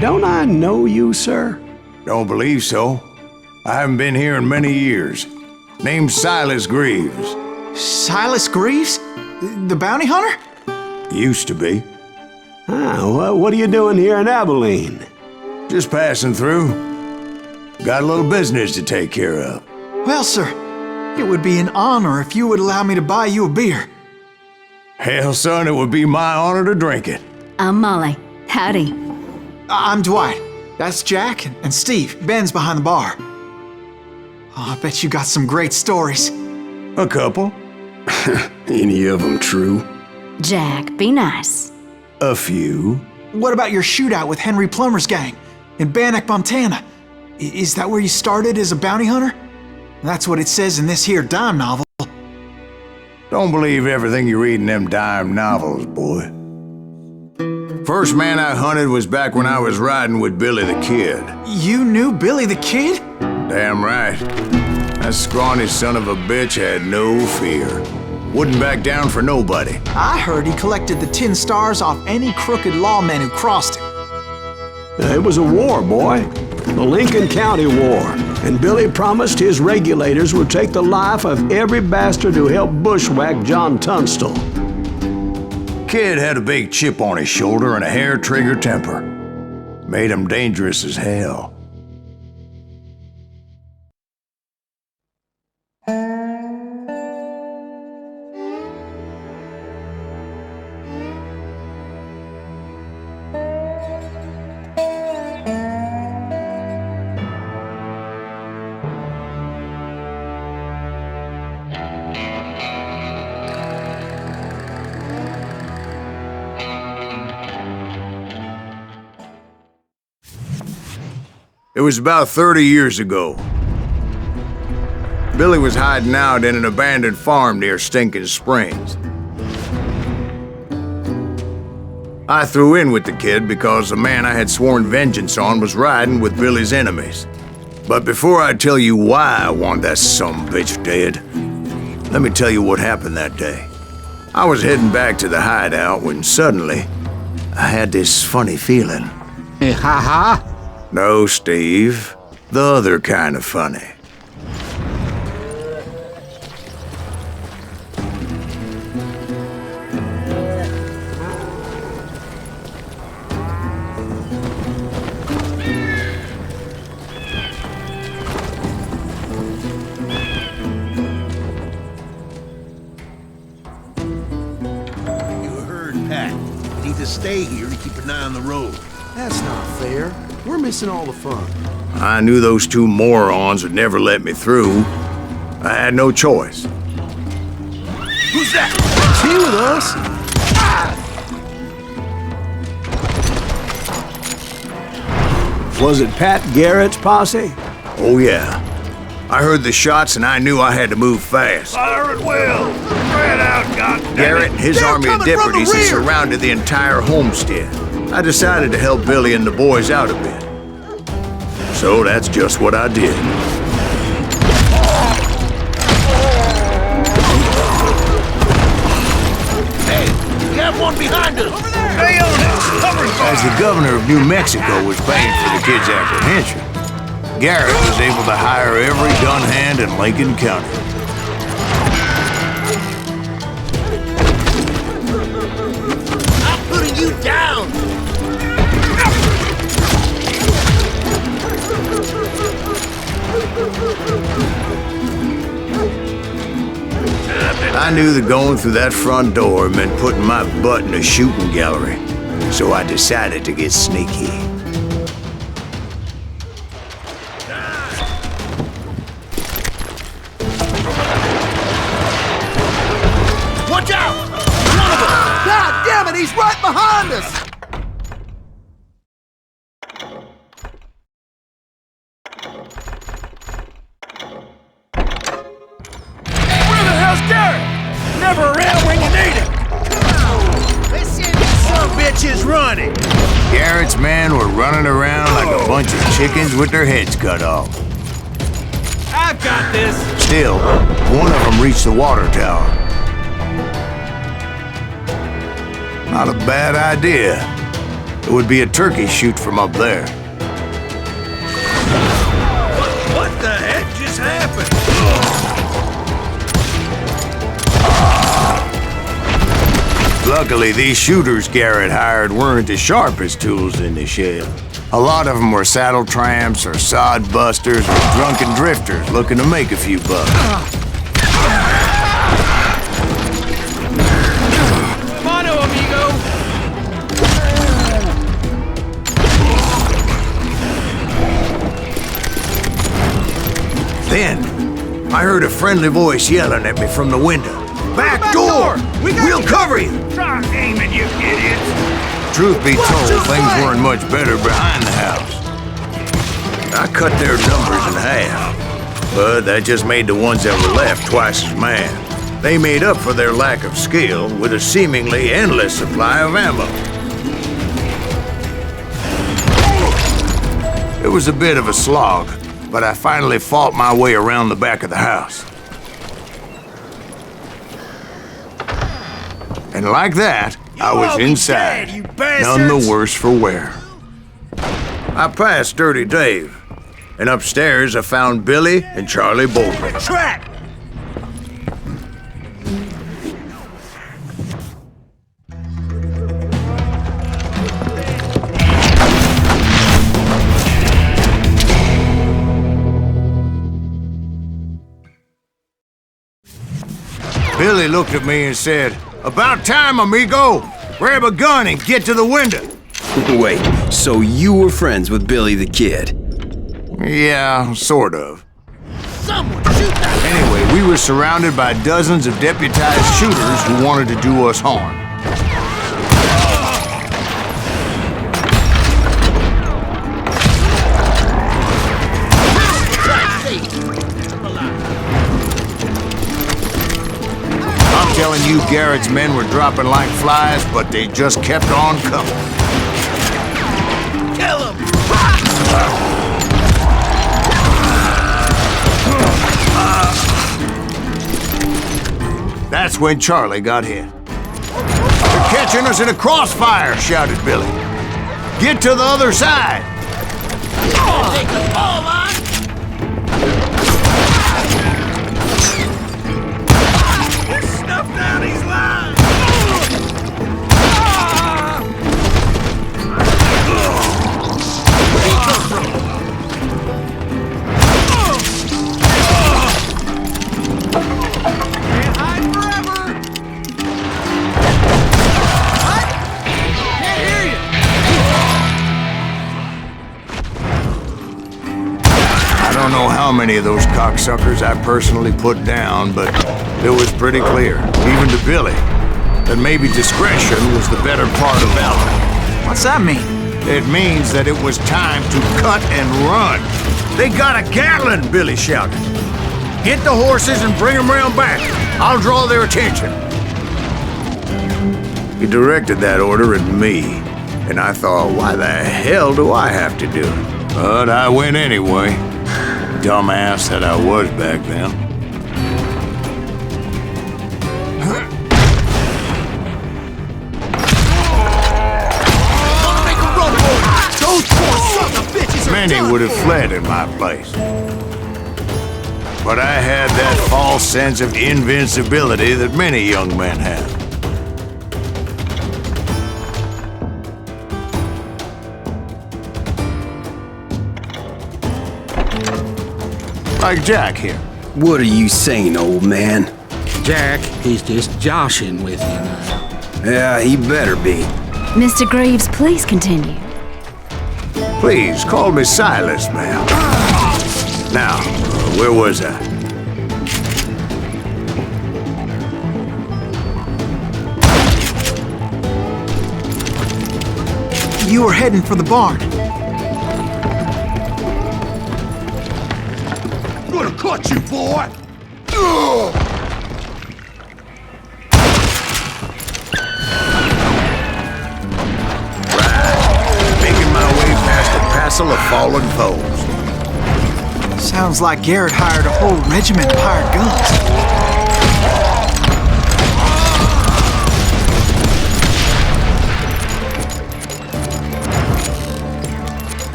Don't I know you, sir? Don't believe so. I haven't been here in many years. Name's Silas Greaves. Silas Greaves? The bounty hunter? Used to be. Well, what are you doing here in Abilene? Just passing through. Got a little business to take care of. Well, sir, it would be an honor if you would allow me to buy you a beer. Hell, son, it would be my honor to drink it. I'm Molly. Howdy. I'm Dwight. That's Jack and Steve. Ben's behind the bar. Oh, I bet you got some great stories. A couple. Any of them true? Jack, be nice. A few. What about your shootout with Henry Plummer's gang in Bannock, Montana? Is that where you started as a bounty hunter? That's what it says in this here dime novel. Don't believe everything you read in them dime novels, boy. First man I hunted was back when I was riding with Billy the Kid. You knew Billy the Kid? Damn right. That scrawny son of a bitch had no fear. Wouldn't back down for nobody. I heard he collected the 10 stars off any crooked lawmen who crossed him. It was a war, boy. The Lincoln County War. And Billy promised his regulators would take the life of every bastard who helped bushwhack John Tunstall. Kid had a big chip on his shoulder and a hair-trigger temper. Made him dangerous as hell. It was about 30 years ago. Billy was hiding out in an abandoned farm near Stinking Springs. I threw in with the kid because the man I had sworn vengeance on was riding with Billy's enemies. But before I tell you why I want that sumbitch dead, let me tell you what happened that day. I was heading back to the hideout when suddenly I had this funny feeling. Ha-ha! No, Steve. The other kind of funny. You heard Pat. Need to stay here to keep an eye on the road. That's not fair. We're missing all the fun. I knew those two morons would never let me through. I had no choice. Who's that? Is he with us? Was it Pat Garrett's posse? Oh, yeah. I heard the shots and I knew I had to move fast. Fire at will! Spread out, goddammit! Garrett and his They're army of coming from the deputies had rear! surrounded the entire homestead. I decided to help Billy and the boys out a bit. So that's just what I did. Hey, we have one behind us! Over there! Stay on it! Cover fire! As the governor of New Mexico was paying for the kid's apprehension, Garrett was able to hire every gun hand in Lincoln County. I'm putting you down! I knew that going through that front door meant putting my butt in a shooting gallery, so I decided to get sneaky. Watch out! One of them! God damn it, he's right behind us! Where the hell's Garrett? Never around when you need him! Listen, some bitch is running! Garrett's men were running around like a bunch of chickens with their heads cut off. I've got this! Still, one of them reached the water tower. Not a bad idea. It would be a turkey shoot from up there. What the heck just happened? Luckily, these shooters Garrett hired weren't the sharpest tools in the shed. A lot of them were saddle tramps or sod busters or drunken drifters looking to make a few bucks. Mono, amigo! Then, I heard a friendly voice yelling at me from the window. Back door! We'll cover you! Try aiming, you idiots! Truth be told, things weren't much better behind the house. I cut their numbers in half, but that just made the ones that were left twice as mad. They made up for their lack of skill with a seemingly endless supply of ammo. It was a bit of a slog, but I finally fought my way around the back of the house. And like that, I was inside, none the worse for wear. I passed Dirty Dave, and upstairs I found Billy and Charlie Bolton. Track! Billy looked at me and said, "About time, amigo! Grab a gun and get to the window." Wait, so you were friends with Billy the Kid? Yeah, sort of. Someone shoot that! Anyway, we were surrounded by dozens of deputized shooters who wanted to do us harm. I'm telling you, Garrett's men were dropping like flies, but they just kept on coming. Kill him! That's when Charlie got hit. "They're catching us in a crossfire," shouted Billy. "Get to the other side!" Take the ball line! Stuff down these lines! Where'd he come from? Can't hide forever! What? Can't hear you! I don't know how many of those cocksuckers I personally put down, but it was pretty clear, even to Billy, that maybe discretion was the better part of valor. What's that mean? It means that it was time to cut and run. "They got a Gatling," Billy shouted. "Get the horses and bring them round back. I'll draw their attention." He directed that order at me, and I thought, why the hell do I have to do it? But I went anyway. Dumbass that I was back then. Gonna make a run for it! Those poor sons of bitches are Many done would have for. fled in my place. But I had that false sense of invincibility that many young men have. Like Jack here. What are you saying, old man? Jack, he's just joshing with you now. Yeah, he better be. Mr. Greaves, please continue. Please, call me Silas, ma'am. Now, where was I? You were heading for the barn. Gonna cut you, boy! Making my way past a passel of fallen foes. Sounds like Garrett hired a whole regiment of hired guns.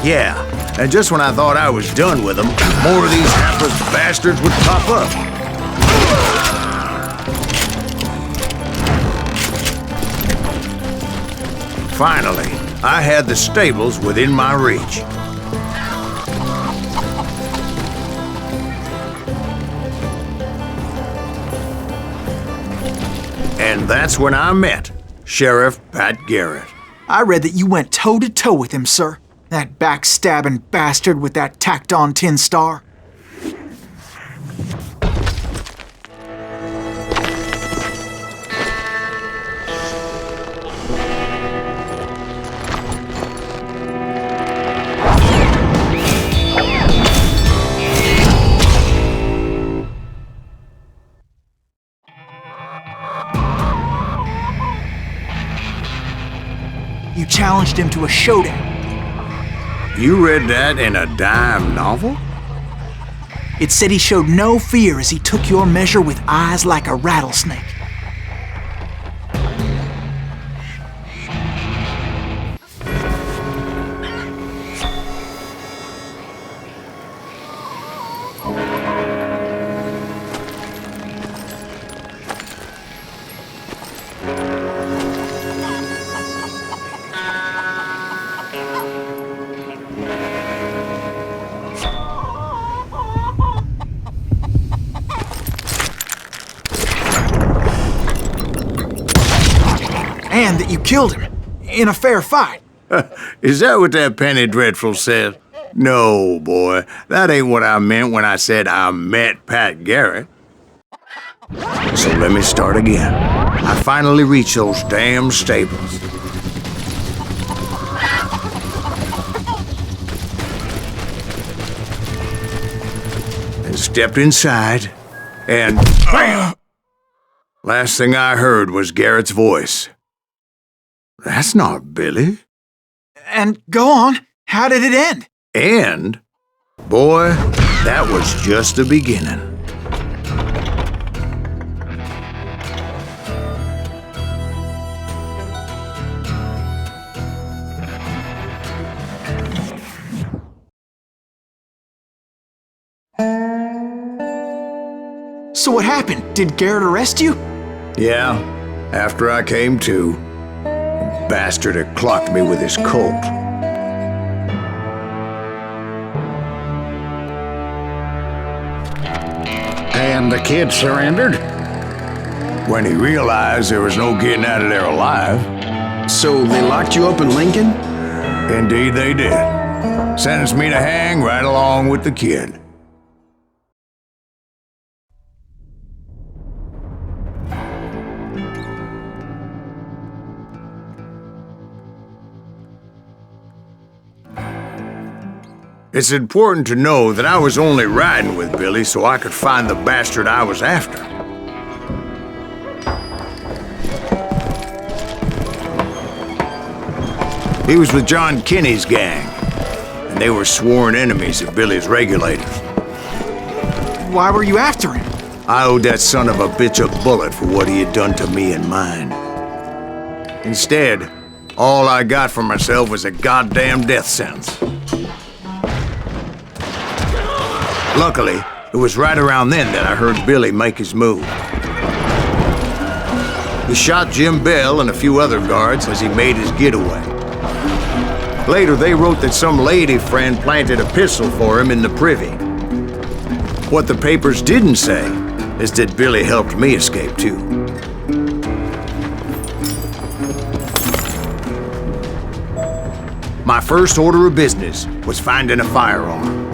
Yeah, and just when I thought I was done with them, more of these hapless bastards would pop up. Finally, I had the stables within my reach. And that's when I met Sheriff Pat Garrett. I read that you went toe-to-toe with him, sir. That backstabbing bastard with that tacked-on tin star. You challenged him to a showdown. You read that in a dime novel? It said he showed no fear as he took your measure with eyes like a rattlesnake. And that you killed him in a fair fight. Is that what that penny dreadful said? No, boy, that ain't what I meant when I said I met Pat Garrett. So let me start again. I finally reached those damn stables. And stepped inside, and bam! Last thing I heard was Garrett's voice. That's not Billy. And go on, how did it end? And, boy, that was just the beginning. So what happened? Did Garrett arrest you? Yeah, after I came to, the bastard had clocked me with his Colt. And the kid surrendered? When he realized there was no getting out of there alive. So they locked you up in Lincoln? Indeed they did. Sentenced me to hang right along with the kid. It's important to know that I was only riding with Billy so I could find the bastard I was after. He was with John Kinney's gang, and they were sworn enemies of Billy's regulators. Why were you after him? I owed that son of a bitch a bullet for what he had done to me and mine. Instead, all I got for myself was a goddamn death sentence. Luckily, it was right around then that I heard Billy make his move. He shot Jim Bell and a few other guards as he made his getaway. Later, they wrote that some lady friend planted a pistol for him in the privy. What the papers didn't say is that Billy helped me escape too. My first order of business was finding a firearm.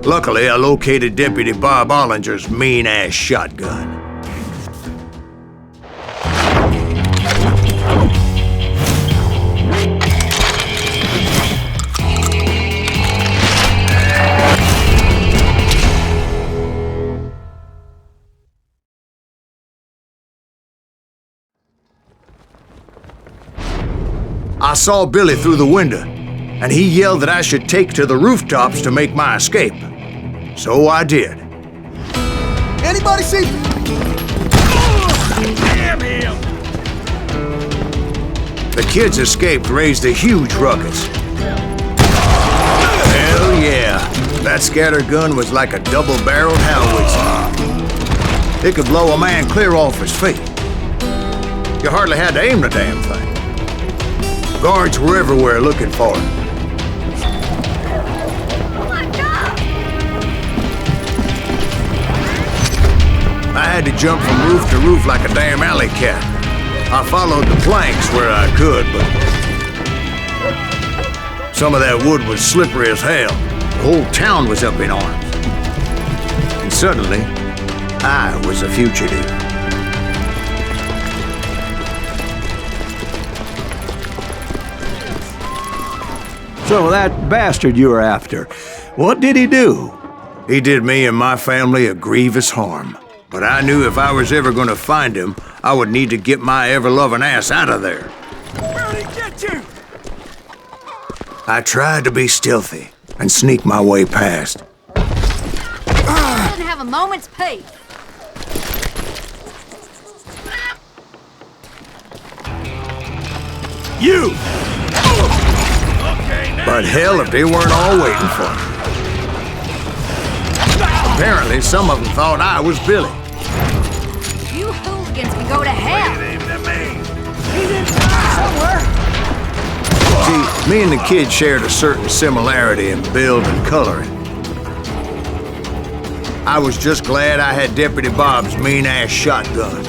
Luckily, I located Deputy Bob Ollinger's mean-ass shotgun. I saw Billy through the window, and he yelled that I should take to the rooftops to make my escape. So I did. Anybody see? Damn him! The kids escaped raised a huge ruckus. Hell yeah, that scatter gun was like a double-barreled howitzer. It could blow a man clear off his feet. You hardly had to aim the damn thing. Guards were everywhere looking for it. I had to jump from roof to roof like a damn alley cat. I followed the planks where I could, but some of that wood was slippery as hell. The whole town was up in arms. And suddenly, I was a fugitive. So that bastard you were after, what did he do? He did me and my family a grievous harm. But I knew if I was ever gonna find him, I would need to get my ever-loving ass out of there. Where'd he get you? I tried to be stealthy and sneak my way past. Didn't have a moment's peace. You! Okay, now. But hell if they weren't all waiting for me. Apparently, some of them thought I was Billy. You hooligans can go to hell. Aim at me. He's inside somewhere. See, me and the kid shared a certain similarity in build and coloring. I was just glad I had Deputy Bob's mean-ass shotgun.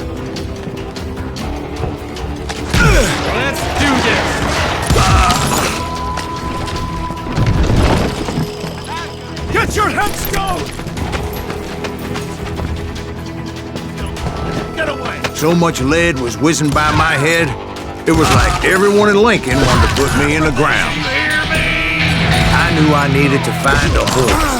Let's do this. Get your heads going. Get away. So much lead was whizzing by my head, it was like everyone in Lincoln wanted to put me in the ground. I knew I needed to find a horse.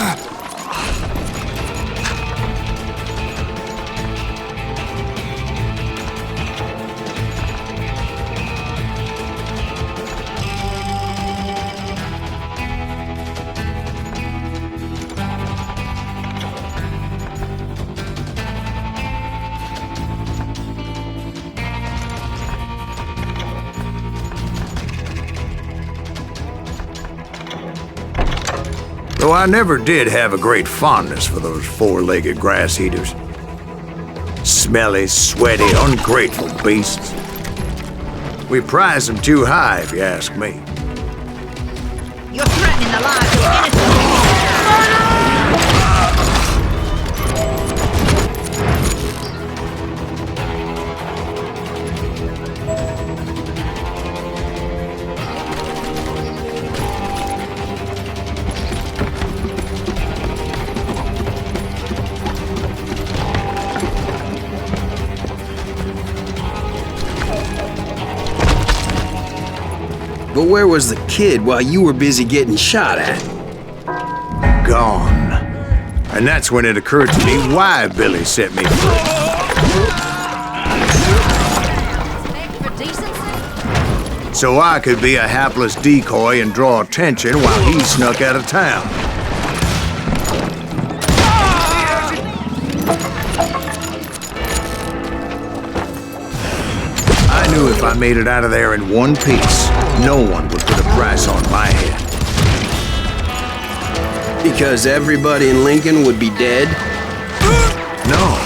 Though I never did have a great fondness for those four-legged grass-eaters. Smelly, sweaty, ungrateful beasts. We prize them too high, if you ask me. You're threatening the lives of innocent But where was the kid while you were busy getting shot at? Gone. And that's when it occurred to me why Billy set me free. For decency? So I could be a hapless decoy and draw attention while he snuck out of town. I knew if I made it out of there in one piece, no one would put a price on my head. Because everybody in Lincoln would be dead? No,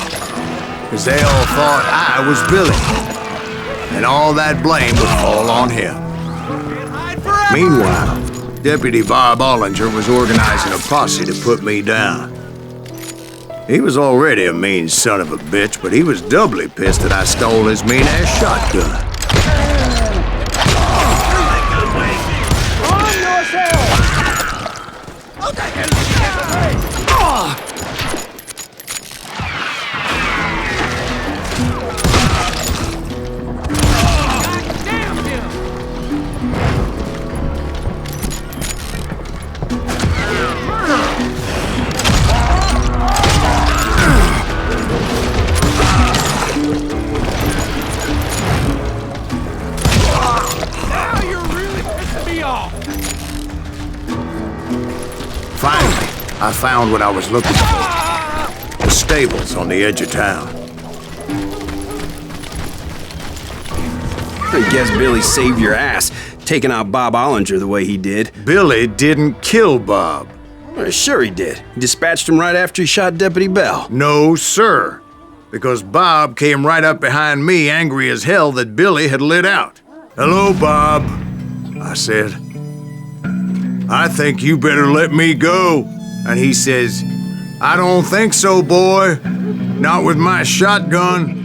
because they all thought I was Billy. And all that blame would fall on him. Meanwhile, Deputy Bob Ollinger was organizing a posse to put me down. He was already a mean son of a bitch, but he was doubly pissed that I stole his mean-ass shotgun. Finally, I found what I was looking for. The stables on the edge of town. I guess Billy saved your ass, taking out Bob Ollinger the way he did. Billy didn't kill Bob. Well, sure he did. He dispatched him right after he shot Deputy Bell. No, sir. Because Bob came right up behind me, angry as hell that Billy had lit out. "Hello, Bob," I said. "I think you better let me go." And he says, "I don't think so, boy. Not with my shotgun."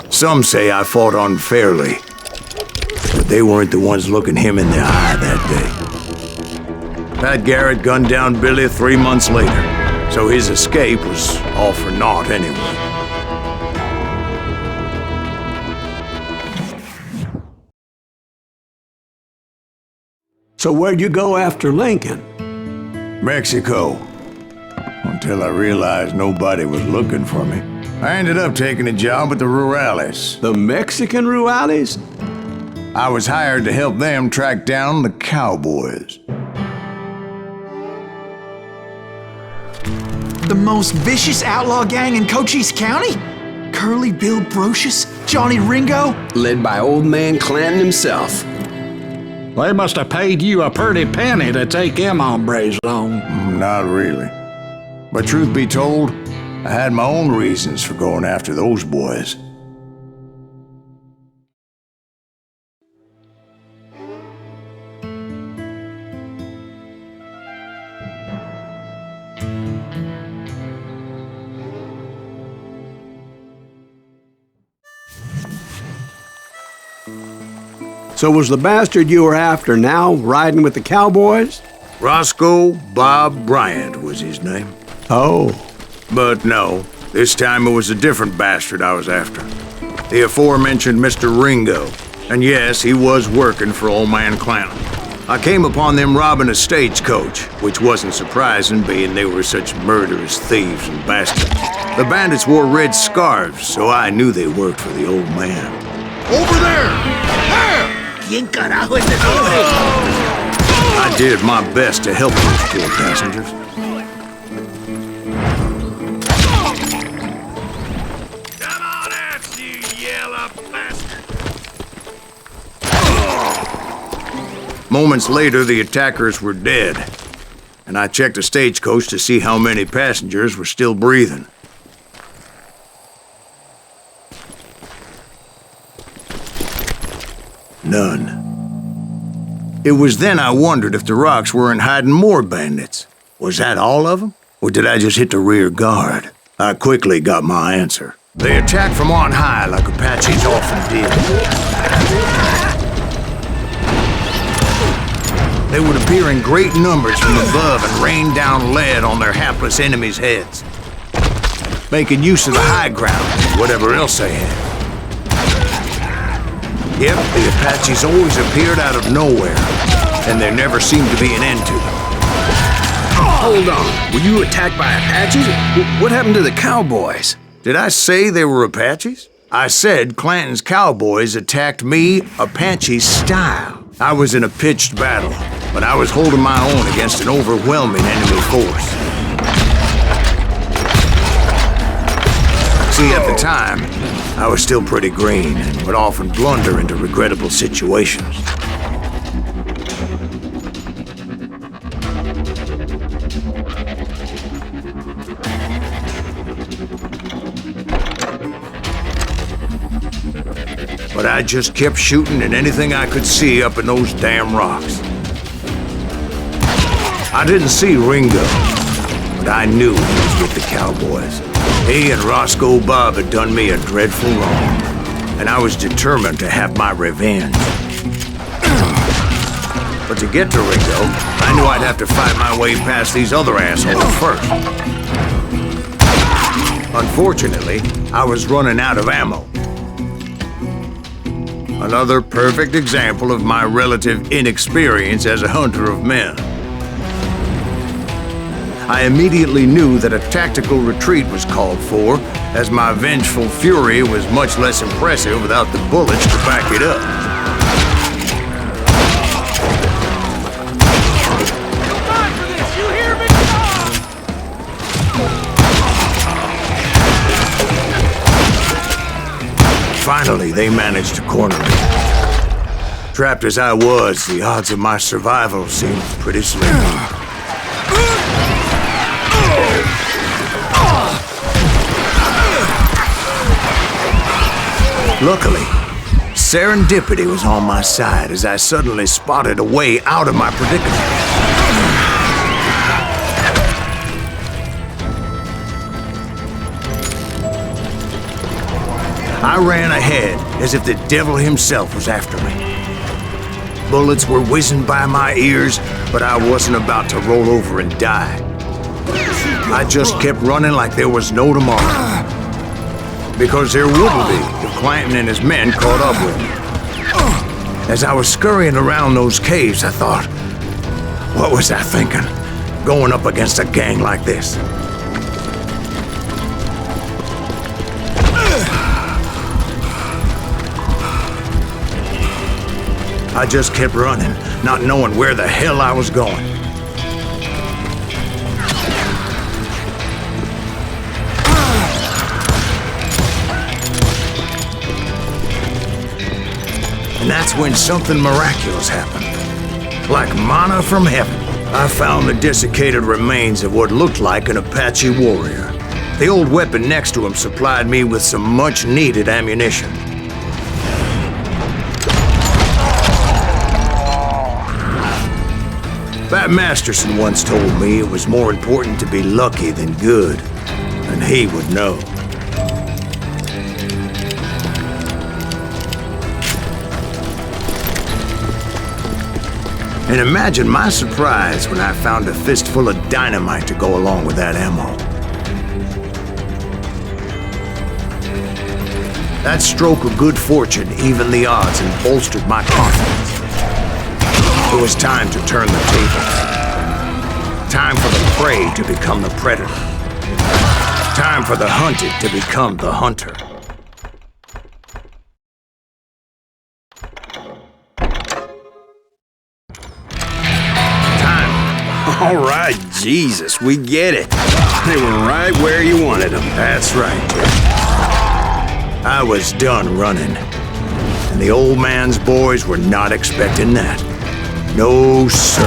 Some say I fought unfairly, but they weren't the ones looking him in the eye that day. Pat Garrett gunned down Billy 3 months later, so his escape was all for naught anyway. So where'd you go after Lincoln? Mexico. Until I realized nobody was looking for me. I ended up taking a job at the Rurales. The Mexican Rurales? I was hired to help them track down the cowboys. The most vicious outlaw gang in Cochise County? Curly Bill Brocious? Johnny Ringo? Led by old man Clanton himself. They must have paid you a pretty penny to take them hombres on. Not really. But truth be told, I had my own reasons for going after those boys. So was the bastard you were after now riding with the cowboys? Roscoe Bob Bryant was his name. Oh. But no, this time it was a different bastard I was after. The aforementioned Mr. Ringo. And yes, he was working for old man Clanton. I came upon them robbing a stagecoach, which wasn't surprising, being they were such murderous thieves and bastards. The bandits wore red scarves, so I knew they worked for the old man. Over there! There! ¿Quién carajo es ese hombre? I did my best to help those poor passengers. Come on out, you yellow bastard! Moments later, the attackers were dead, and I checked the stagecoach to see how many passengers were still breathing. None. It was then I wondered if the rocks weren't hiding more bandits. Was that all of them? Or did I just hit the rear guard? I quickly got my answer. They attacked from on high like Apaches often did. They would appear in great numbers from above and rain down lead on their hapless enemies' heads, making use of the high ground and whatever else they had. Yep, the Apaches always appeared out of nowhere, and there never seemed to be an end to them. Hold on, were you attacked by Apaches? What happened to the cowboys? Did I say they were Apaches? I said Clanton's cowboys attacked me Apache style. I was in a pitched battle, but I was holding my own against an overwhelming enemy force. See, at the time, I was still pretty green and would often blunder into regrettable situations. But I just kept shooting at anything I could see up in those damn rocks. I didn't see Ringo, but I knew he was with the cowboys. He and Roscoe Bob had done me a dreadful wrong, and I was determined to have my revenge. But to get to Ringo, I knew I'd have to fight my way past these other assholes first. Unfortunately, I was running out of ammo. Another perfect example of my relative inexperience as a hunter of men. I immediately knew that a tactical retreat was called for, as my vengeful fury was much less impressive without the bullets to back it up. Finally, they managed to corner me. Trapped as I was, the odds of my survival seemed pretty slim. Luckily, serendipity was on my side as I suddenly spotted a way out of my predicament. I ran ahead as if the devil himself was after me. Bullets were whizzing by my ears, but I wasn't about to roll over and die. I just kept running like there was no tomorrow. Because there wouldn't be if Clanton and his men caught up with me. As I was scurrying around those caves, I thought, what was I thinking? Going up against a gang like this? I just kept running, not knowing where the hell I was going. And that's when something miraculous happened. Like manna from heaven, I found the desiccated remains of what looked like an Apache warrior. The old weapon next to him supplied me with some much-needed ammunition. Pat Masterson once told me it was more important to be lucky than good, and he would know. And imagine my surprise when I found a fistful of dynamite to go along with that ammo. That stroke of good fortune evened the odds and bolstered my confidence. It was time to turn the tables. Time for the prey to become the predator. Time for the hunted to become the hunter. All right, Jesus, we get it. They were right where you wanted them. That's right, Jack. I was done running, and the old man's boys were not expecting that. No, sir.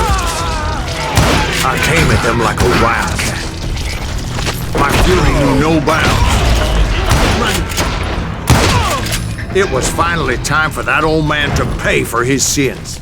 I came at them like a wildcat. My fury knew no bounds. It was finally time for that old man to pay for his sins.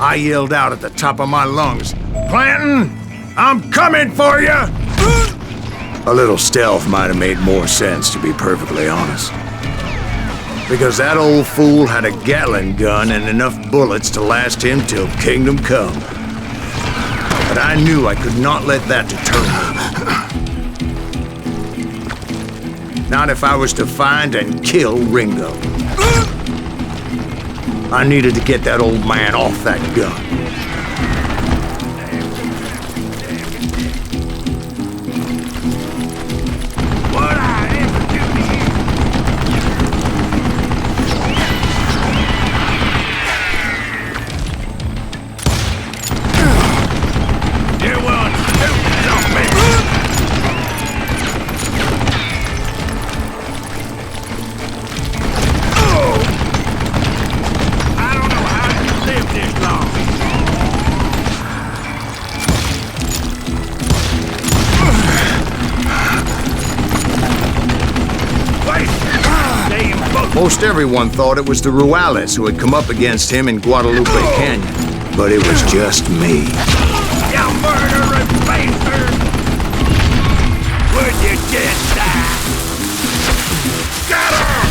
I yelled out at the top of my lungs, "Clanton, I'm coming for you!" A little stealth might have made more sense, to be perfectly honest. Because that old fool had a Gatling gun and enough bullets to last him till kingdom come. But I knew I could not let that deter me. Not if I was to find and kill Ringo. I needed to get that old man off that gun. What I ever do to you? You want stupid on me? This long. Most everyone thought it was the Juarez who had come up against him in Guadalupe Canyon, but it was just me. You murdering bastard! Would you just die? Get her!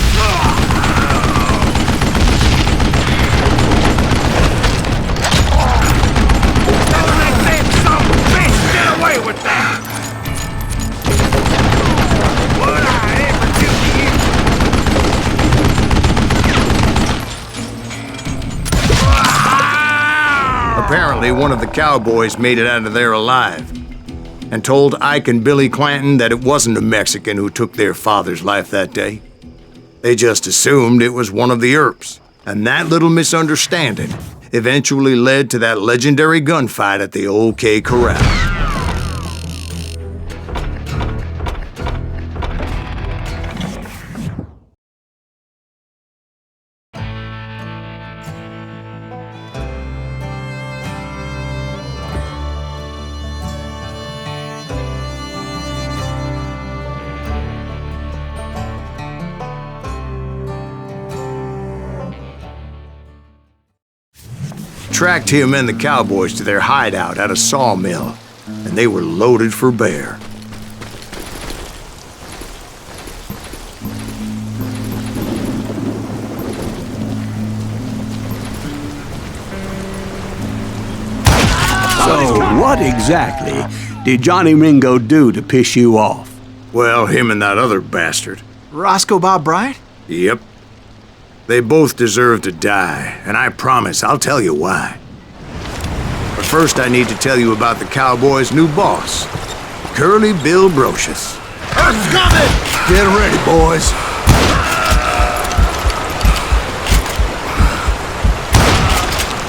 Apparently, one of the cowboys made it out of there alive and told Ike and Billy Clanton that it wasn't a Mexican who took their father's life that day. They just assumed it was one of the Earps, and that little misunderstanding eventually led to that legendary gunfight at the OK Corral. Tracked him and the cowboys to their hideout at a sawmill, and they were loaded for bear. So, what exactly did Johnny Ringo do to piss you off? Well, him and that other bastard. Roscoe Bob Bryant? Yep. They both deserve to die, and I promise I'll tell you why. But first I need to tell you about the Cowboys' new boss, Curly Bill Brocious. Earth's coming! Get ready, boys.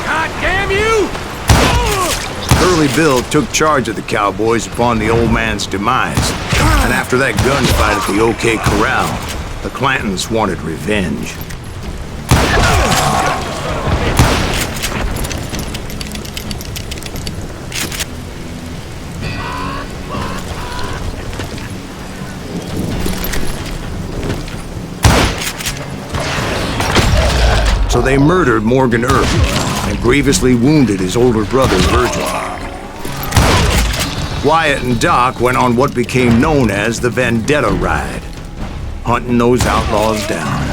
God damn you! Curly Bill took charge of the Cowboys upon the old man's demise, and after that gunfight at the OK Corral, the Clantons wanted revenge. So they murdered Morgan Earp and grievously wounded his older brother, Virgil. Wyatt and Doc went on what became known as the Vendetta Ride, hunting those outlaws down.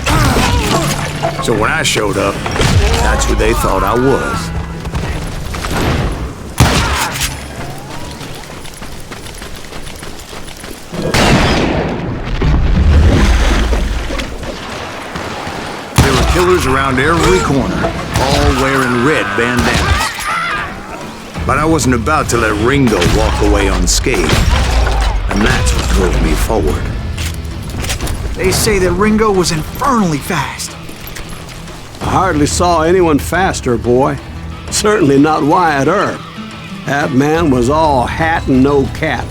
So when I showed up, that's who they thought I was. Killers around every corner, all wearing red bandanas. But I wasn't about to let Ringo walk away unscathed, and that's what drove me forward. They say that Ringo was infernally fast. I hardly saw anyone faster, boy. Certainly not Wyatt Earp. That man was all hat and no cap.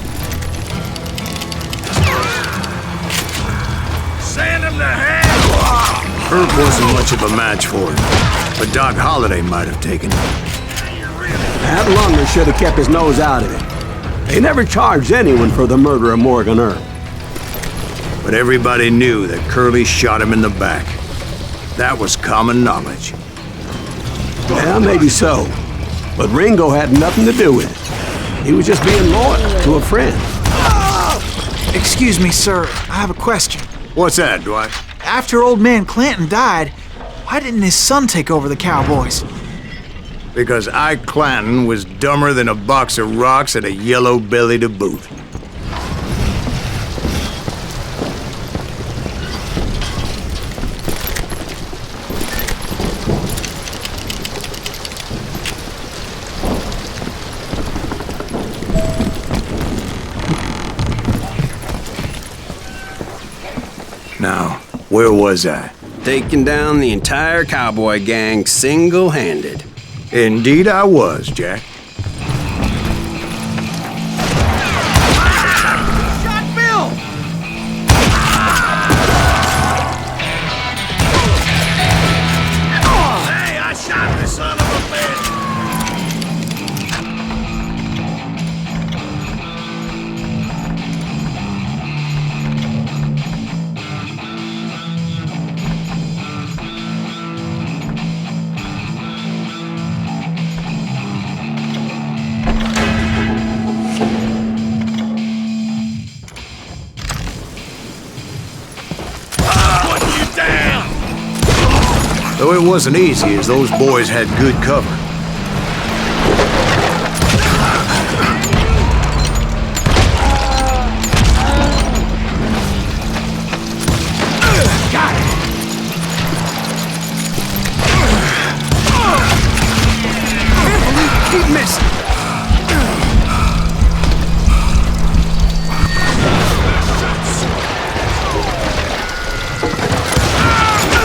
Send him to hell! Earp wasn't much of a match for him, but Doc Holliday might have taken him. That Lunger should have kept his nose out of it. They never charged anyone for the murder of Morgan Earp. But everybody knew that Curly shot him in the back. That was common knowledge. Yeah, maybe so. But Ringo had nothing to do with it. He was just being loyal to a friend. Excuse me, sir. I have a question. What's that, Dwight? After old man Clanton died, why didn't his son take over the Cowboys? Because Ike Clanton was dumber than a box of rocks and a yellow belly to boot. Now, where was I? Taking down the entire cowboy gang single-handed. Indeed I was, Jack. Shot Bill! Hey, I shot the son of a bitch! Though it wasn't easy, as those boys had good cover.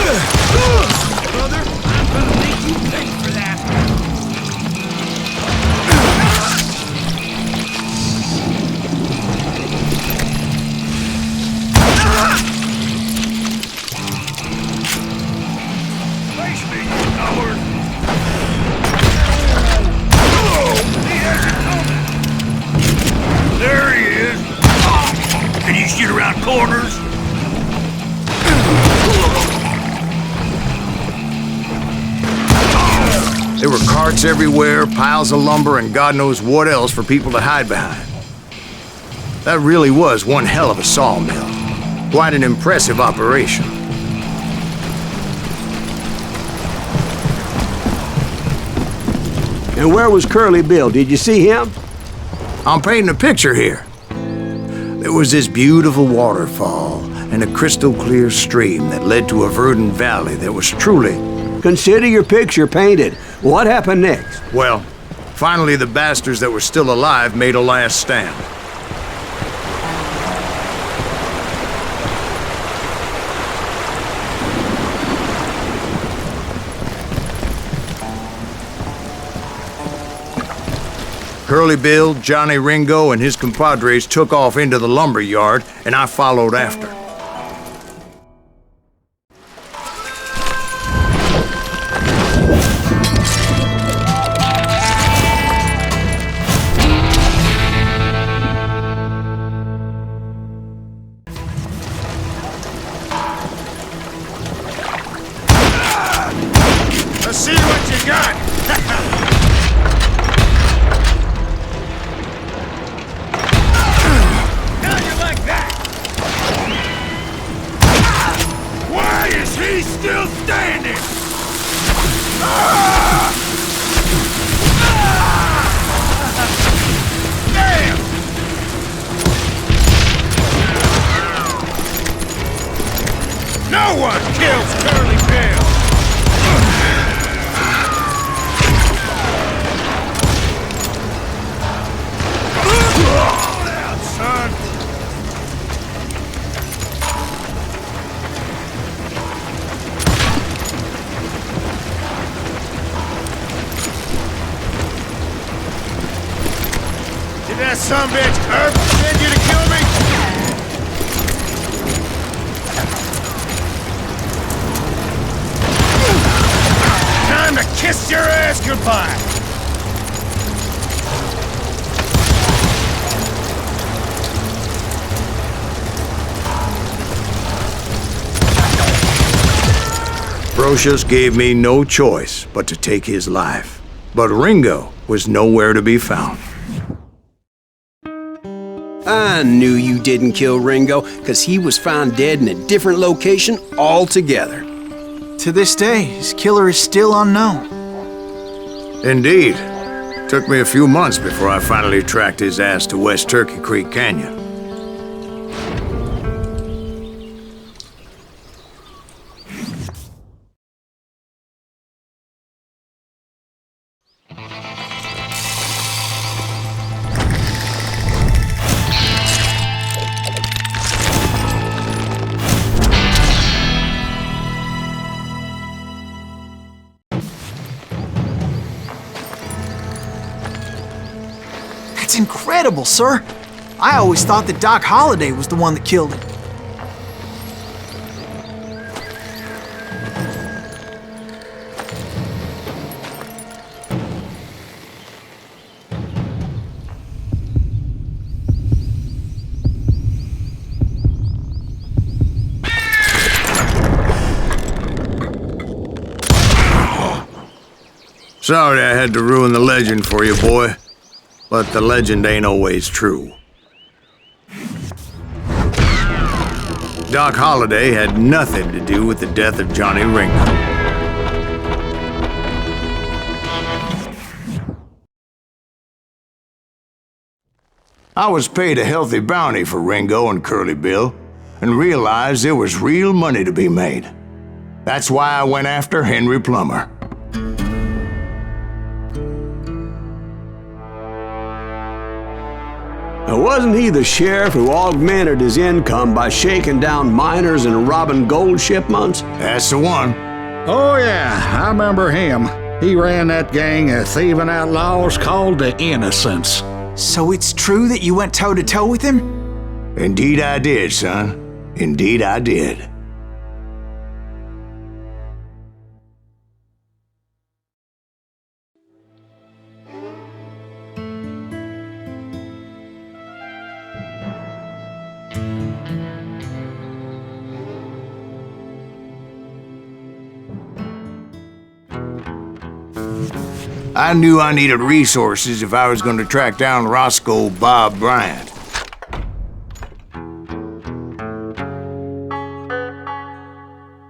this! Brother, I'm gonna make you pay for that. Face me, you coward! He has it coming! There he is! Can you shoot around corners? There were carts everywhere, piles of lumber, and God knows what else for people to hide behind. That really was one hell of a sawmill. Quite an impressive operation. And where was Curly Bill? Did you see him? I'm painting a picture here. There was this beautiful waterfall and a crystal clear stream that led to a verdant valley that was truly... Consider your picture painted. What happened next? Well, finally the bastards that were still alive made a last stand. Curly Bill, Johnny Ringo, and his compadres took off into the lumber yard, and I followed after. Let's see what you got! How you like that? Why is he still standing? Damn! No one kills Curly Bill! Son! Did that sumbitch Herb send you to kill me? Time to kiss your ass goodbye! Brocious gave me no choice but to take his life. But Ringo was nowhere to be found. I knew you didn't kill Ringo, because he was found dead in a different location altogether. To this day, his killer is still unknown. Indeed. Took me a few months before I finally tracked his ass to West Turkey Creek Canyon. That's incredible, sir. I always thought that Doc Holliday was the one that killed him. Sorry I had to ruin the legend for you, boy. But the legend ain't always true. Doc Holliday had nothing to do with the death of Johnny Ringo. I was paid a healthy bounty for Ringo and Curly Bill, and realized there was real money to be made. That's why I went after Henry Plummer. Wasn't he the sheriff who augmented his income by shaking down miners and robbing gold shipments? That's the one. Oh, yeah, I remember him. He ran that gang of thieving outlaws called the Innocents. So it's true that you went toe-to-toe with him? Indeed I did, son. Indeed I did. I knew I needed resources if I was going to track down Roscoe Bob Bryant.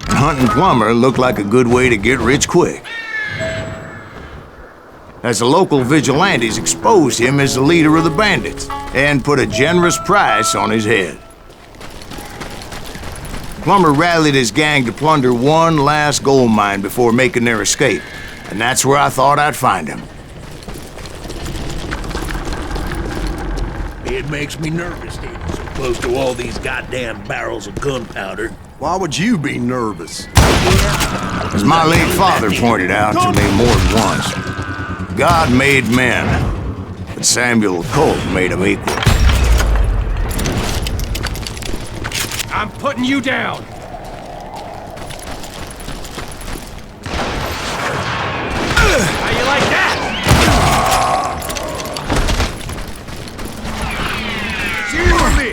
Hunting Plummer looked like a good way to get rich quick, as the local vigilantes exposed him as the leader of the bandits and put a generous price on his head. Plummer rallied his gang to plunder one last gold mine before making their escape, and that's where I thought I'd find him. It makes me nervous standing so close to all these goddamn barrels of gunpowder. Why would you be nervous? As my late father pointed out to me more than once, God made men, but Samuel Colt made them equal. I'm putting you down! How you like that? See you with me!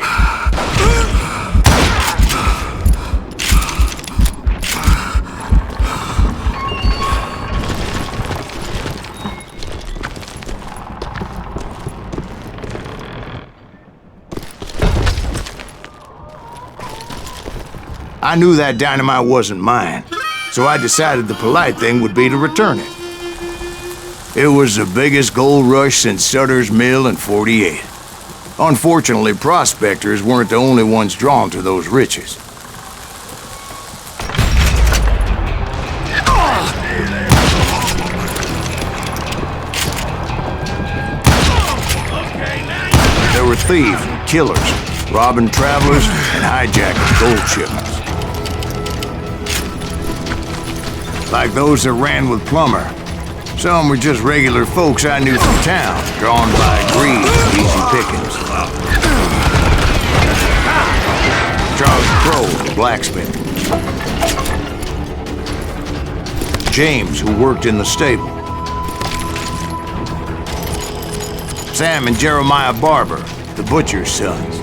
I knew that dynamite wasn't mine, so I decided the polite thing would be to return it. It was the biggest gold rush since Sutter's Mill in '48. Unfortunately, prospectors weren't the only ones drawn to those riches. There were thieves and killers, robbing travelers and hijacking gold shipments. Like those that ran with Plummer. Some were just regular folks I knew from town, drawn by greed and easy pickings. Charles Crow, the blacksmith. James, who worked in the stable. Sam and Jeremiah Barber, the butcher's sons.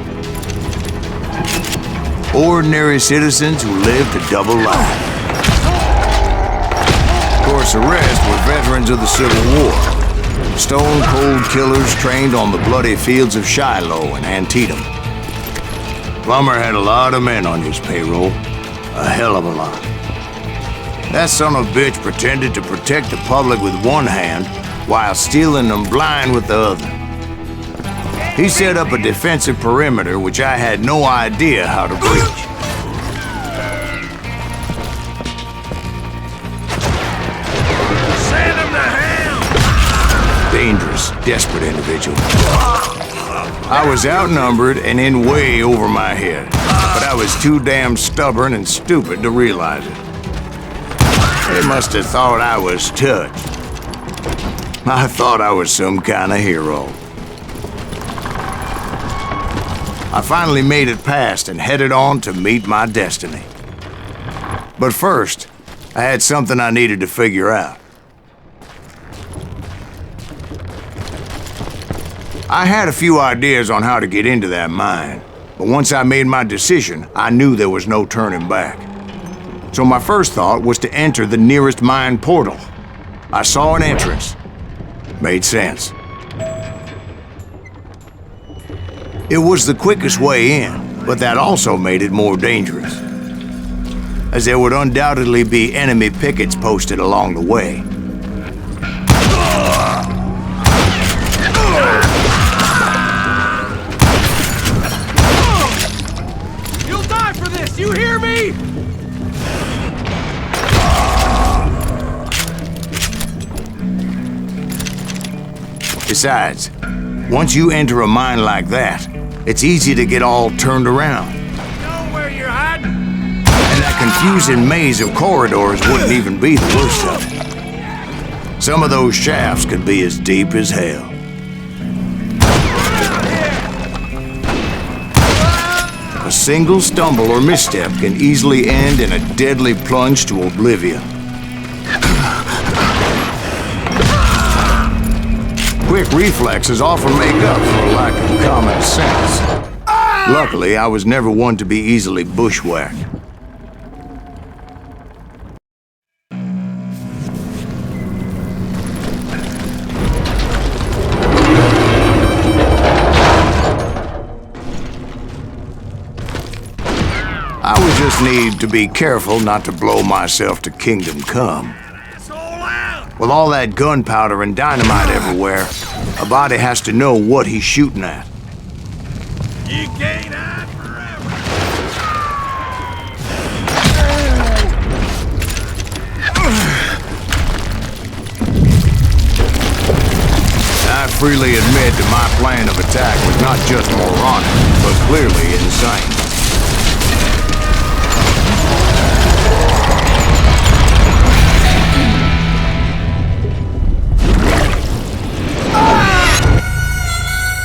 Ordinary citizens who lived a double life. Of course, the rest were veterans of the Civil War. Stone-cold killers trained on the bloody fields of Shiloh and Antietam. Plummer had a lot of men on his payroll. A hell of a lot. That son of a bitch pretended to protect the public with one hand while stealing them blind with the other. He set up a defensive perimeter which I had no idea how to breach. Send him to hell! Dangerous, desperate individual. I was outnumbered and in way over my head, but I was too damn stubborn and stupid to realize it. They must have thought I was touched. I thought I was some kind of hero. I finally made it past and headed on to meet my destiny. But first, I had something I needed to figure out. I had a few ideas on how to get into that mine, but once I made my decision, I knew there was no turning back. So my first thought was to enter the nearest mine portal. I saw an entrance. Made sense. It was the quickest way in, but that also made it more dangerous, as there would undoubtedly be enemy pickets posted along the way. You'll die for this, you hear me? Besides, Once you enter a mine like that, it's easy to get all turned around. Know where you're hiding? And that confusing maze of corridors wouldn't even be the worst of it. Some of those shafts could be as deep as hell. A single stumble or misstep can easily end in a deadly plunge to oblivion. Quick reflexes often make up for a lack of common sense. Luckily, I was never one to be easily bushwhacked. I would just need to be careful not to blow myself to kingdom come. It's all out! With all that gunpowder and dynamite everywhere, a body has to know what he's shooting at. You can't hide forever! I freely admit that my plan of attack was not just moronic, but clearly insane.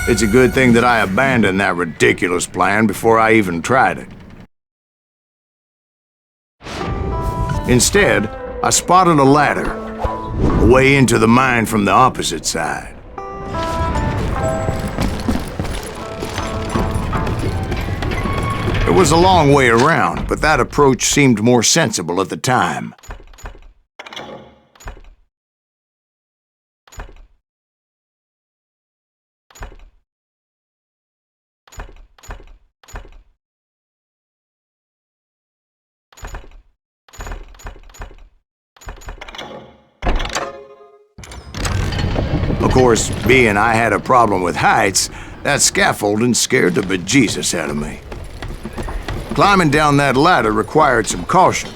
It's a good thing that I abandoned that ridiculous plan before I even tried it. Instead, I spotted a ladder, a way into the mine from the opposite side. It was a long way around, but that approach seemed more sensible at the time. Of course, being I had a problem with heights, that scaffolding scared the bejesus out of me. Climbing down that ladder required some caution.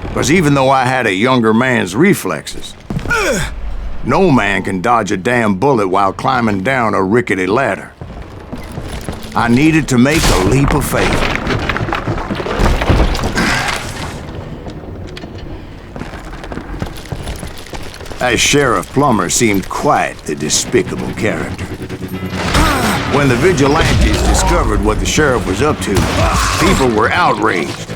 Because even though I had a younger man's reflexes, no man can dodge a damn bullet while climbing down a rickety ladder. I needed to make a leap of faith. That Sheriff Plummer seemed quite the despicable character. When the vigilantes discovered what the sheriff was up to, people were outraged.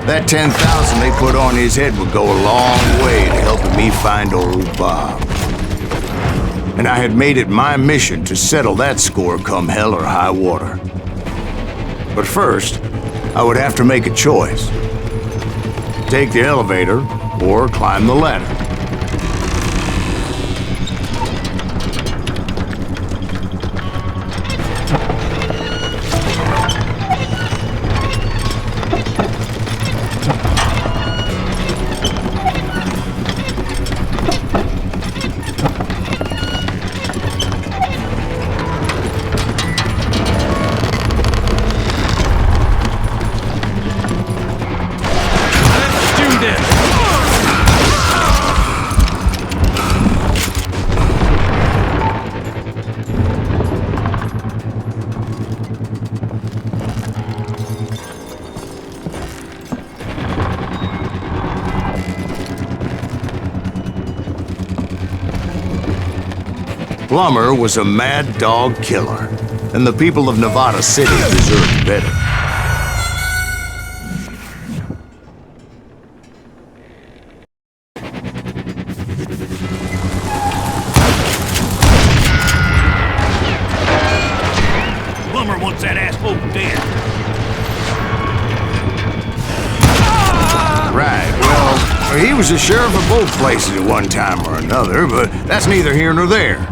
That 10,000 they put on his head would go a long way to helping me find old Bob. And I had made it my mission to settle that score come hell or high water. But first, I would have to make a choice. Take the elevator or climb the ladder. Plummer was a mad dog killer, and the people of Nevada City deserved better. Plummer wants that asshole dead. Right, well, he was the sheriff of both places at one time or another, but that's neither here nor there.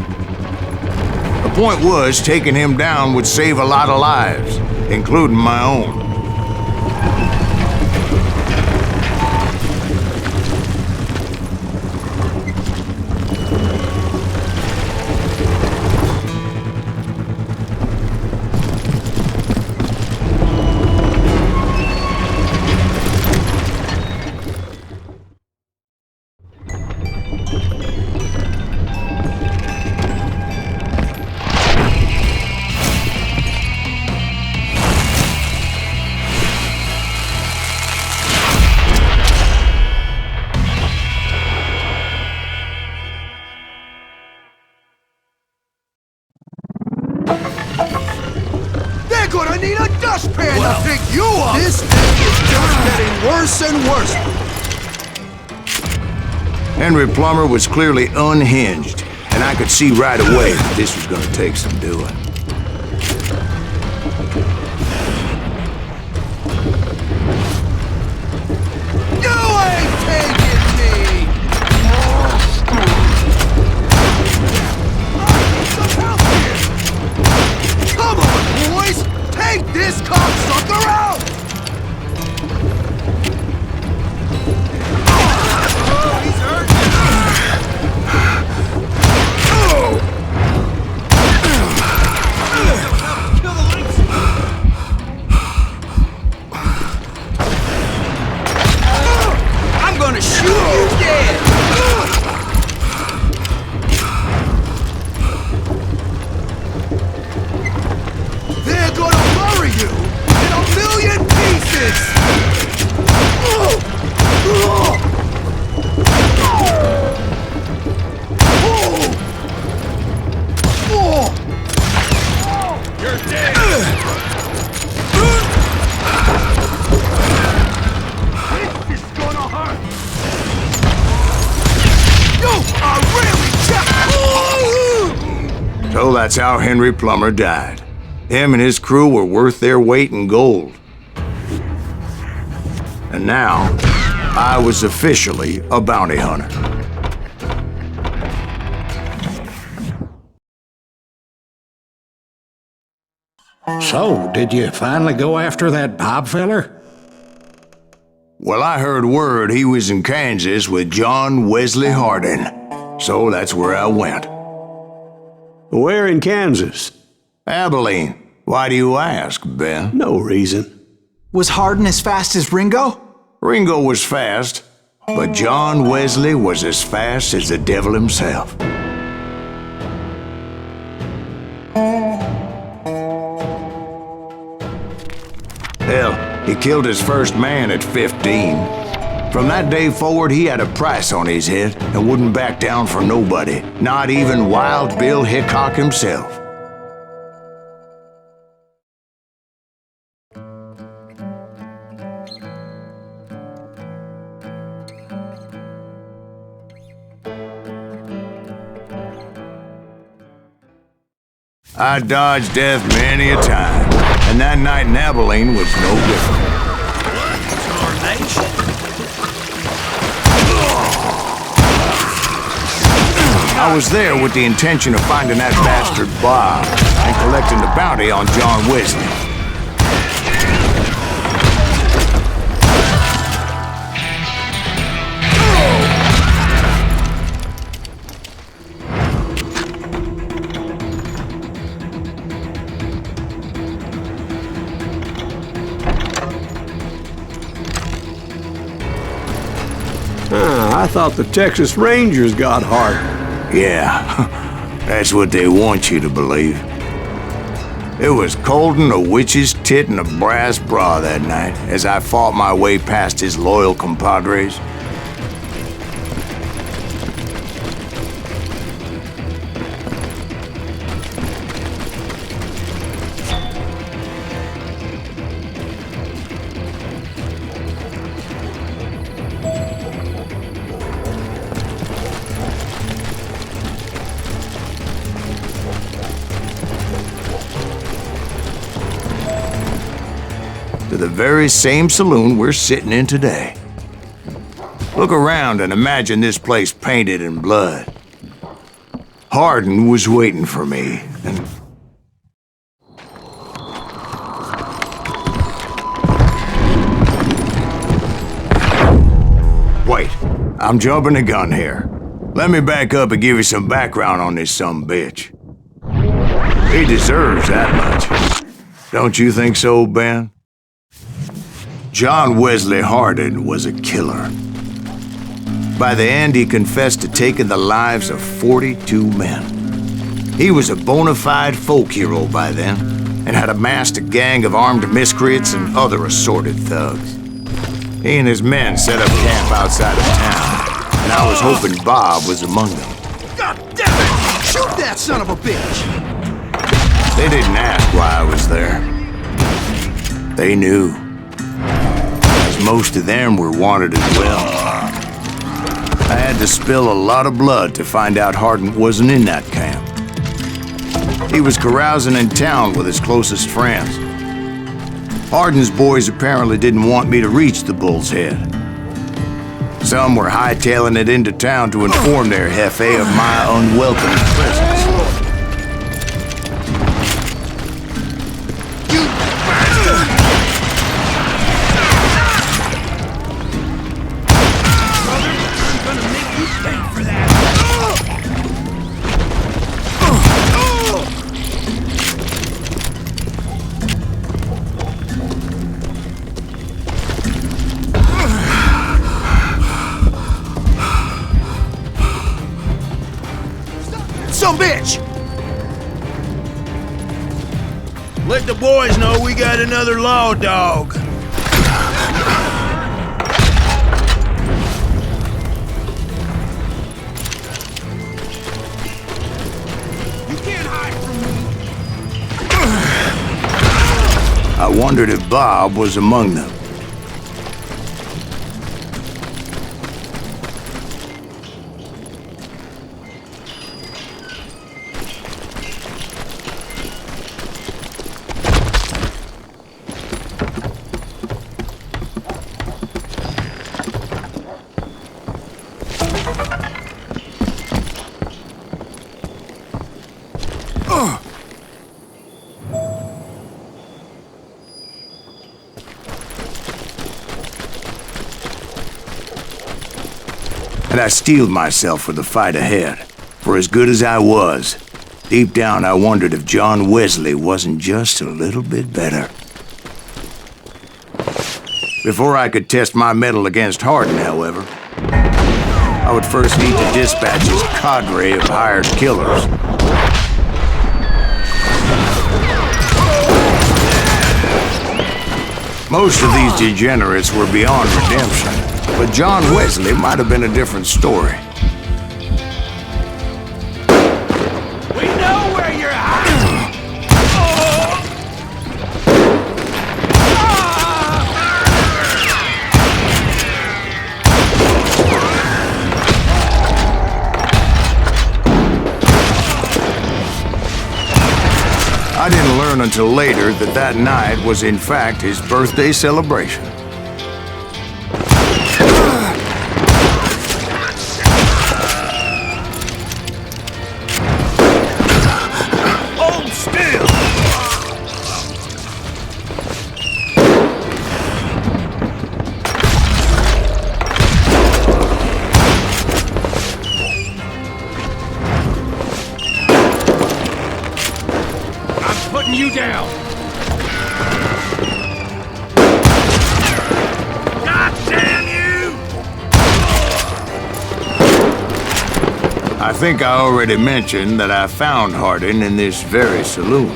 The point was, taking him down would save a lot of lives, including my own. worse and worse. Henry Plummer was clearly unhinged, and I could see right away that this was gonna take some doing. You ain't taking me! Come on, boys! Take this cocksucker out! Oh, he's hurt! I'm gonna shoot you dead! They're gonna bury you in a million pieces! You're dead! This is gonna hurt! You are really tough! So that's how Henry Plummer died. Him and his crew were worth their weight in gold. And now, I was officially a bounty hunter. So, did you finally go after that Bob feller? Well, I heard word he was in Kansas with John Wesley Hardin. So that's where I went. Where in Kansas? Abilene. Why do you ask, Ben? No reason. Was Hardin as fast as Ringo? Ringo was fast, but John Wesley was as fast as the devil himself. Hell, he killed his first man at 15. From that day forward, he had a price on his head and wouldn't back down for nobody, not even Wild Bill Hickok himself. I dodged death many a time, and that night in Abilene was no different. I was there with the intention of finding that bastard Bob and collecting the bounty on John Wesley. I thought the Texas Rangers got hard. Yeah, that's what they want you to believe. It was cold in a witch's tit and a brass bra that night as I fought my way past his loyal compadres. To the very same saloon we're sitting in today. Look around and imagine this place painted in blood. Hardin was waiting for me, and... Wait, I'm jumping the gun here. Let me back up and give you some background on this sumbitch. He deserves that much. Don't you think so, Ben? John Wesley Hardin was a killer. By the end, he confessed to taking the lives of 42 men. He was a bona fide folk hero by then, and had amassed a gang of armed miscreants and other assorted thugs. He and his men set up camp outside of town, and I was hoping Bob was among them. God damn it! Shoot that son of a bitch! They didn't ask why I was there. They knew. because most of them were wanted as well. I had to spill a lot of blood to find out Hardin wasn't in that camp. He was carousing in town with his closest friends. Hardin's boys apparently didn't want me to reach the Bull's Head. Some were hightailing it into town to inform their jefe of my unwelcome presence. Some bitch! Let the boys know we got another law dog. You can't hide from me. I wondered if Bob was among them. And I steeled myself for the fight ahead. For as good as I was, deep down I wondered if John Wesley wasn't just a little bit better. Before I could test my mettle against Hardin, however, I would first need to dispatch his cadre of hired killers. Most of these degenerates were beyond redemption, but John Wesley might have been a different story. We know where you're hiding! I didn't learn until later that that night was in fact his birthday celebration. Hold still! I'm putting you down! God damn you! I think I already mentioned that I found Hardin in this very saloon.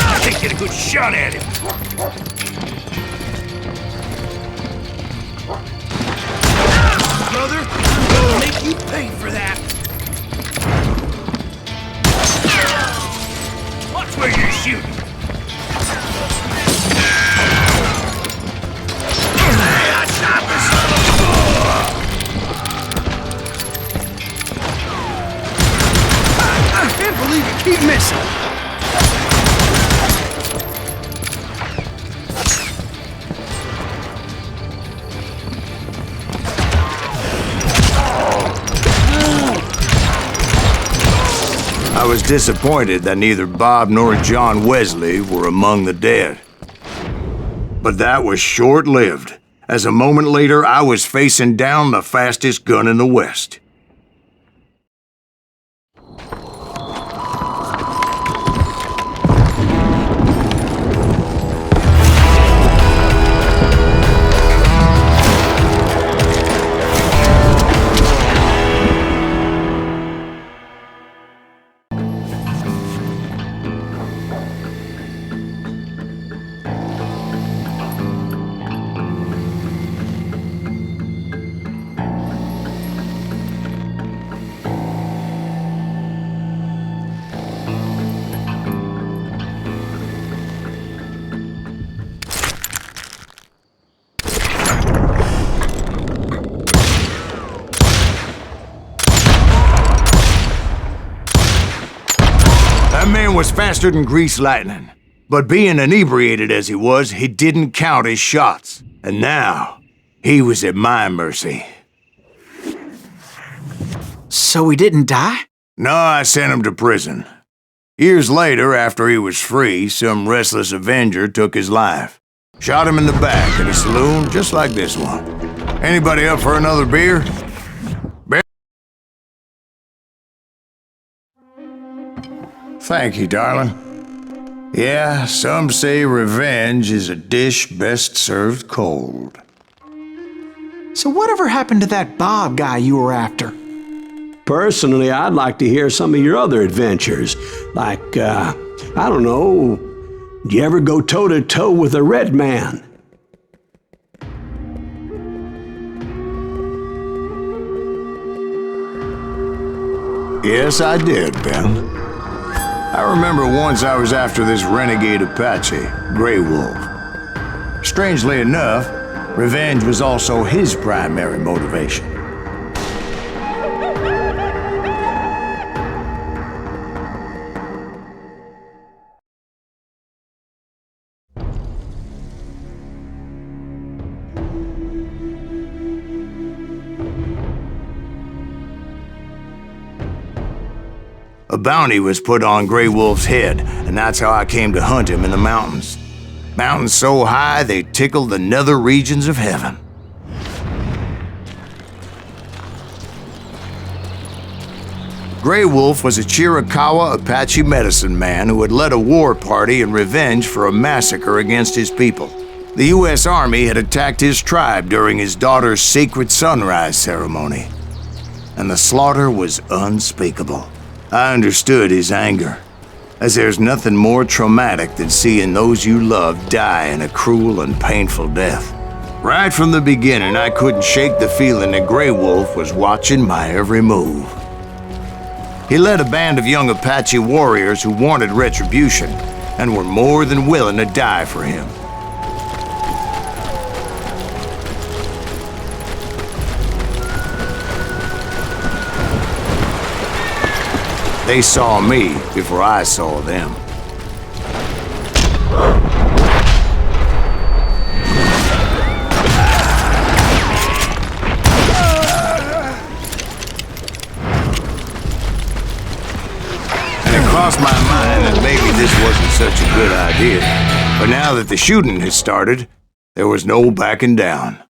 I think get a good shot at him! Brother, I'm gonna make you pay for that! Watch where you're shooting! I shot this I can't believe you keep missing! I was disappointed that neither Bob nor John Wesley were among the dead. But that was short-lived, as a moment later I was facing down the fastest gun in the West. man was faster than greased lightning. But being inebriated as he was, he didn't count his shots. And now, he was at my mercy. So he didn't die? No, I sent him to prison. Years later, after he was free, some restless avenger took his life. Shot him in the back at a saloon just like this one. Anybody up for another beer? Thank you, darling. Yeah, some say revenge is a dish best served cold. So whatever happened to that Bob guy you were after? Personally, I'd like to hear some of your other adventures. Like, I don't know, did you ever go toe-to-toe with a red man? Yes, I did, Ben. I remember once I was after this renegade Apache, Grey Wolf. Strangely enough, revenge was also his primary motivation. A bounty was put on Grey Wolf's head, and that's how I came to hunt him in the mountains. Mountains so high they tickled the nether regions of heaven. Grey Wolf was a Chiricahua Apache medicine man who had led a war party in revenge for a massacre against his people. The U.S. Army had attacked his tribe during his daughter's sacred sunrise ceremony, and the slaughter was unspeakable. I understood his anger, as there's nothing more traumatic than seeing those you love die in a cruel and painful death. Right from the beginning, I couldn't shake the feeling that Grey Wolf was watching my every move. He led a band of young Apache warriors who wanted retribution and were more than willing to die for him. They saw me before I saw them. And it crossed my mind that maybe this wasn't such a good idea. But now that the shooting had started, there was no backing down.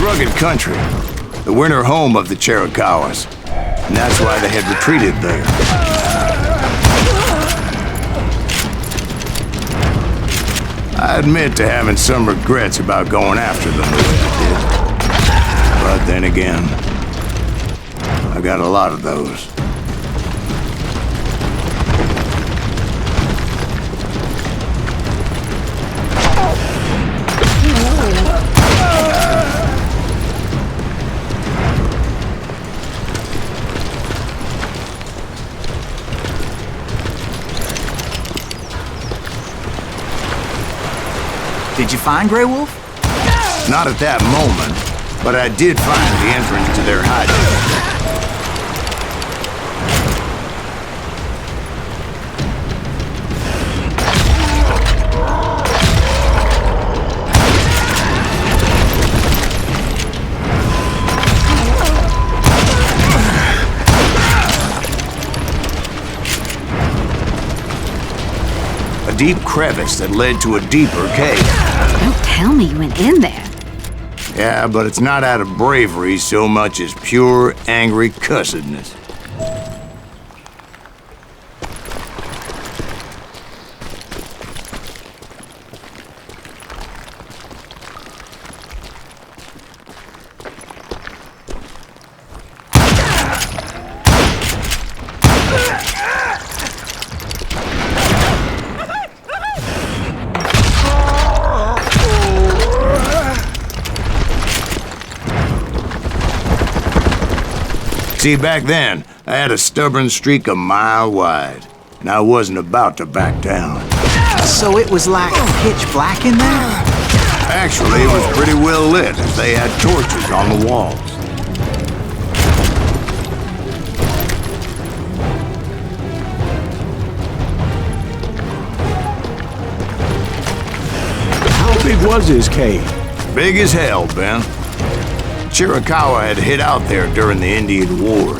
Rugged country, the winter home of the Chiricahuas, and that's why they had retreated there. I admit to having some regrets about going after them the way I did. But then again, I got a lot of those. Did you find Grey Wolf? Not at that moment, but I did find the entrance to their hideout. A deep crevice that led to a deeper cave. Don't tell me you went in there. Yeah, but it's not out of bravery so much as pure, angry cussedness. See, back then, I had a stubborn streak a mile wide, and I wasn't about to back down. So it was like pitch black in there? Actually, it was pretty well lit, as they had torches on the walls. How big was this cave? Big as hell, Ben. Chiricahua had hid out there during the Indian Wars.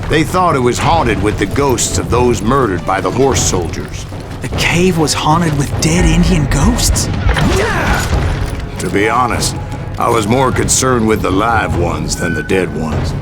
They thought it was haunted with the ghosts of those murdered by the horse soldiers. The cave was haunted with dead Indian ghosts? To be honest, I was more concerned with the live ones than the dead ones.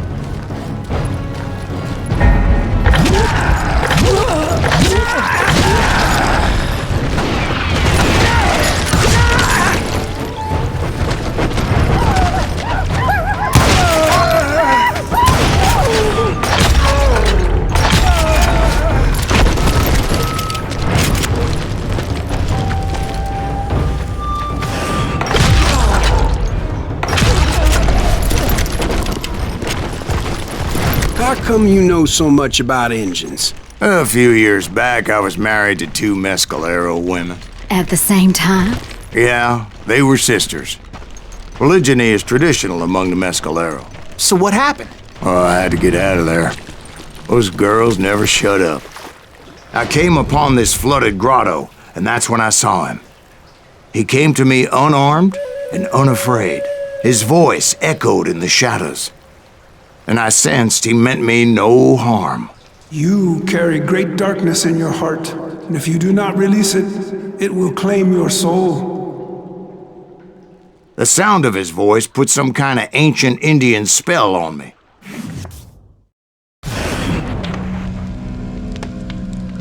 How come you know so much about engines? A few years back, I was married to 2 Mescalero women. At the same time? Yeah, they were sisters. Polygyny is traditional among the Mescalero. So what happened? Oh, I had to get out of there. Those girls never shut up. I came upon this flooded grotto, and that's when I saw him. He came to me unarmed and unafraid. His voice echoed in the shadows. And I sensed he meant me no harm. You carry great darkness in your heart, and if you do not release it, it will claim your soul. The sound of his voice put some kind of ancient Indian spell on me.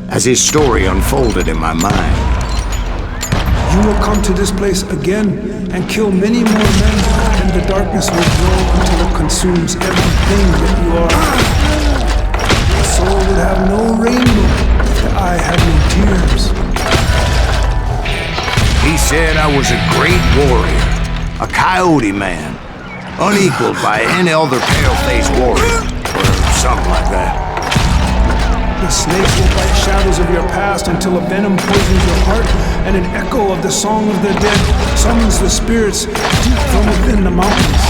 As his story unfolded in my mind, You will come to this place again and kill many more men, and the darkness will grow until it consumes everything that you are. The soul would have no rainbow, the eye had no tears. he said I was a great warrior, a coyote man, unequaled by any other pale-faced warrior, or something like that. The snakes will bite shadows of your past until a venom poisons your heart, and an echo of the song of the dead summons the spirits deep from within the mountains.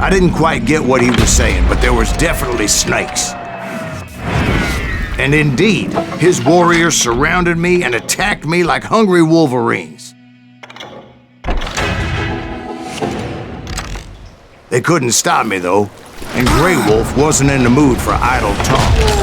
I didn't quite get what he was saying, but there was definitely snakes. And indeed, his warriors surrounded me and attacked me like hungry wolverines. They couldn't stop me, though, and Grey Wolf wasn't in the mood for idle talk.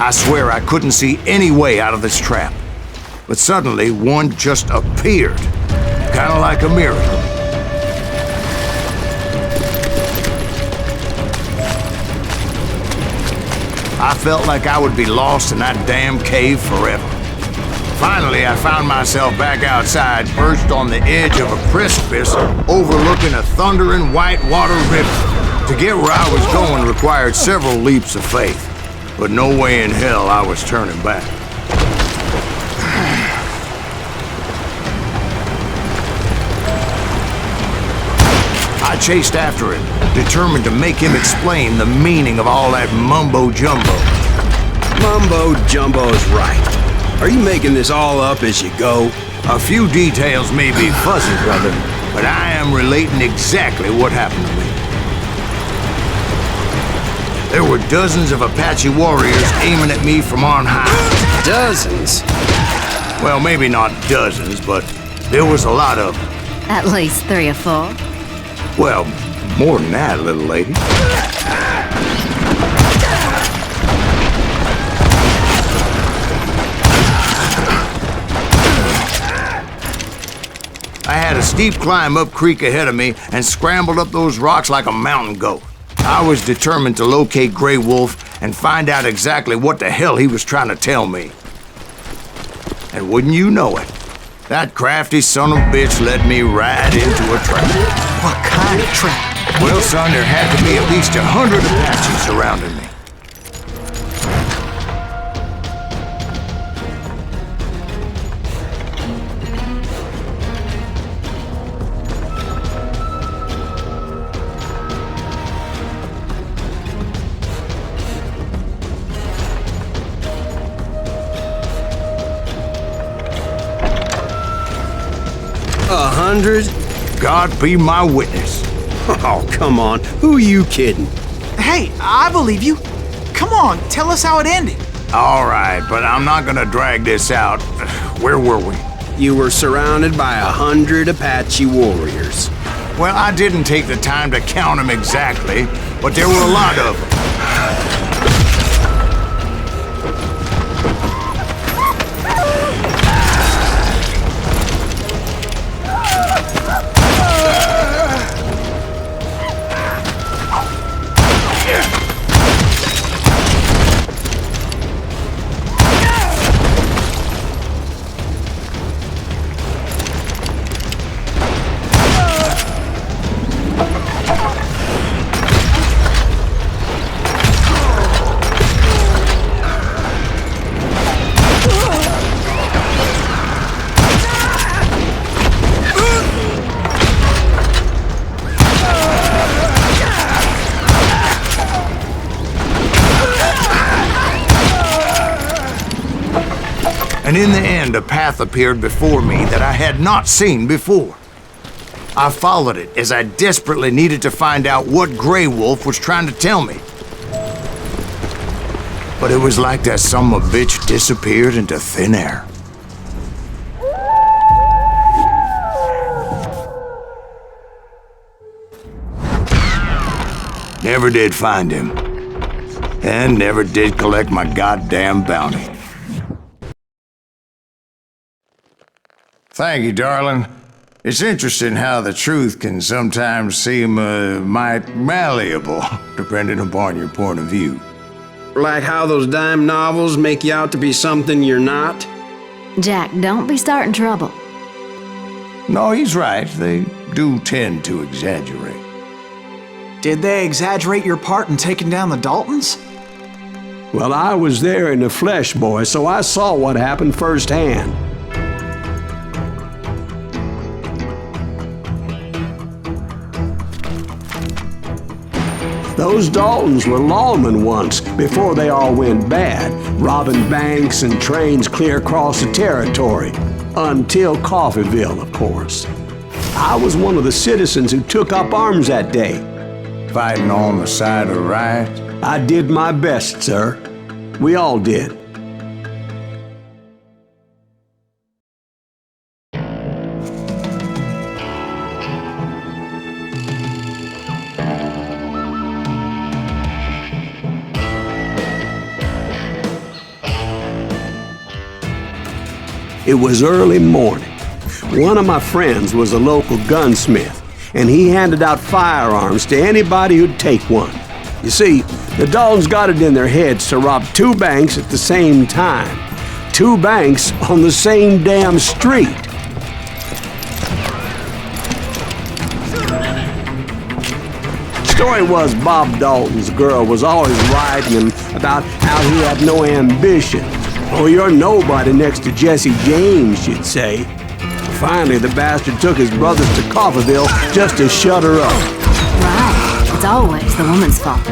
I swear I couldn't see any way out of this trap. But suddenly, one just appeared. Kind of like a miracle. I felt like I would be lost in that damn cave forever. Finally, I found myself back outside, perched on the edge of a precipice overlooking a thundering whitewater river. To get where I was going required several leaps of faith. But no way in hell I was turning back. I chased after him, determined to make him explain the meaning of all that mumbo-jumbo. Mumbo-jumbo's right. Are you making this all up as you go? A few details may be fuzzy, brother, but I am relating exactly what happened to me. There were dozens of Apache warriors aiming at me from on high. Dozens? Well, maybe not dozens, but there was a lot of them. At least 3 or 4. Well, more than that, little lady. I had a steep climb up creek ahead of me and scrambled up those rocks like a mountain goat. I was determined to locate Grey Wolf and find out exactly what the hell he was trying to tell me. And wouldn't you know it, that crafty son of a bitch led me right into a trap. What kind of trap? Well, son, there had to be at least 100 Apaches surrounding me. God be my witness. Oh, come on. Who are you kidding? Hey, I believe you. Come on, tell us how it ended. All right, but I'm not gonna drag this out. Where were we? You were surrounded by 100 Apache warriors. Well, I didn't take the time to count them exactly, but there were a lot of them. And in the end, a path appeared before me that I had not seen before. I followed it as I desperately needed to find out what Grey Wolf was trying to tell me. But it was like that son of a bitch disappeared into thin air. Never did find him. And never did collect my goddamn bounty. Thank you, darling. It's interesting how the truth can sometimes seem might malleable, depending upon your point of view. Like how those dime novels make you out to be something you're not? Jack, don't be starting trouble. No, he's right. They do tend to exaggerate. Did they exaggerate your part in taking down the Daltons? Well, I was there in the flesh, boy, so I saw what happened firsthand. Those Daltons were lawmen once, before they all went bad, robbing banks and trains clear across the territory. Until Coffeeville, of course. I was one of the citizens who took up arms that day. Fighting on the side of right? I did my best, sir. We all did. It was early morning. One of my friends was a local gunsmith, and he handed out firearms to anybody who'd take one. You see, the Daltons got it in their heads to rob 2 banks at the same time. 2 banks on the same damn street. Story was Bob Dalton's girl was always writing him about how he had no ambition. Oh, you're nobody next to Jesse James, she'd say. Finally, the bastard took his brothers to Coffeeville just to shut her up. It's always the woman's fault.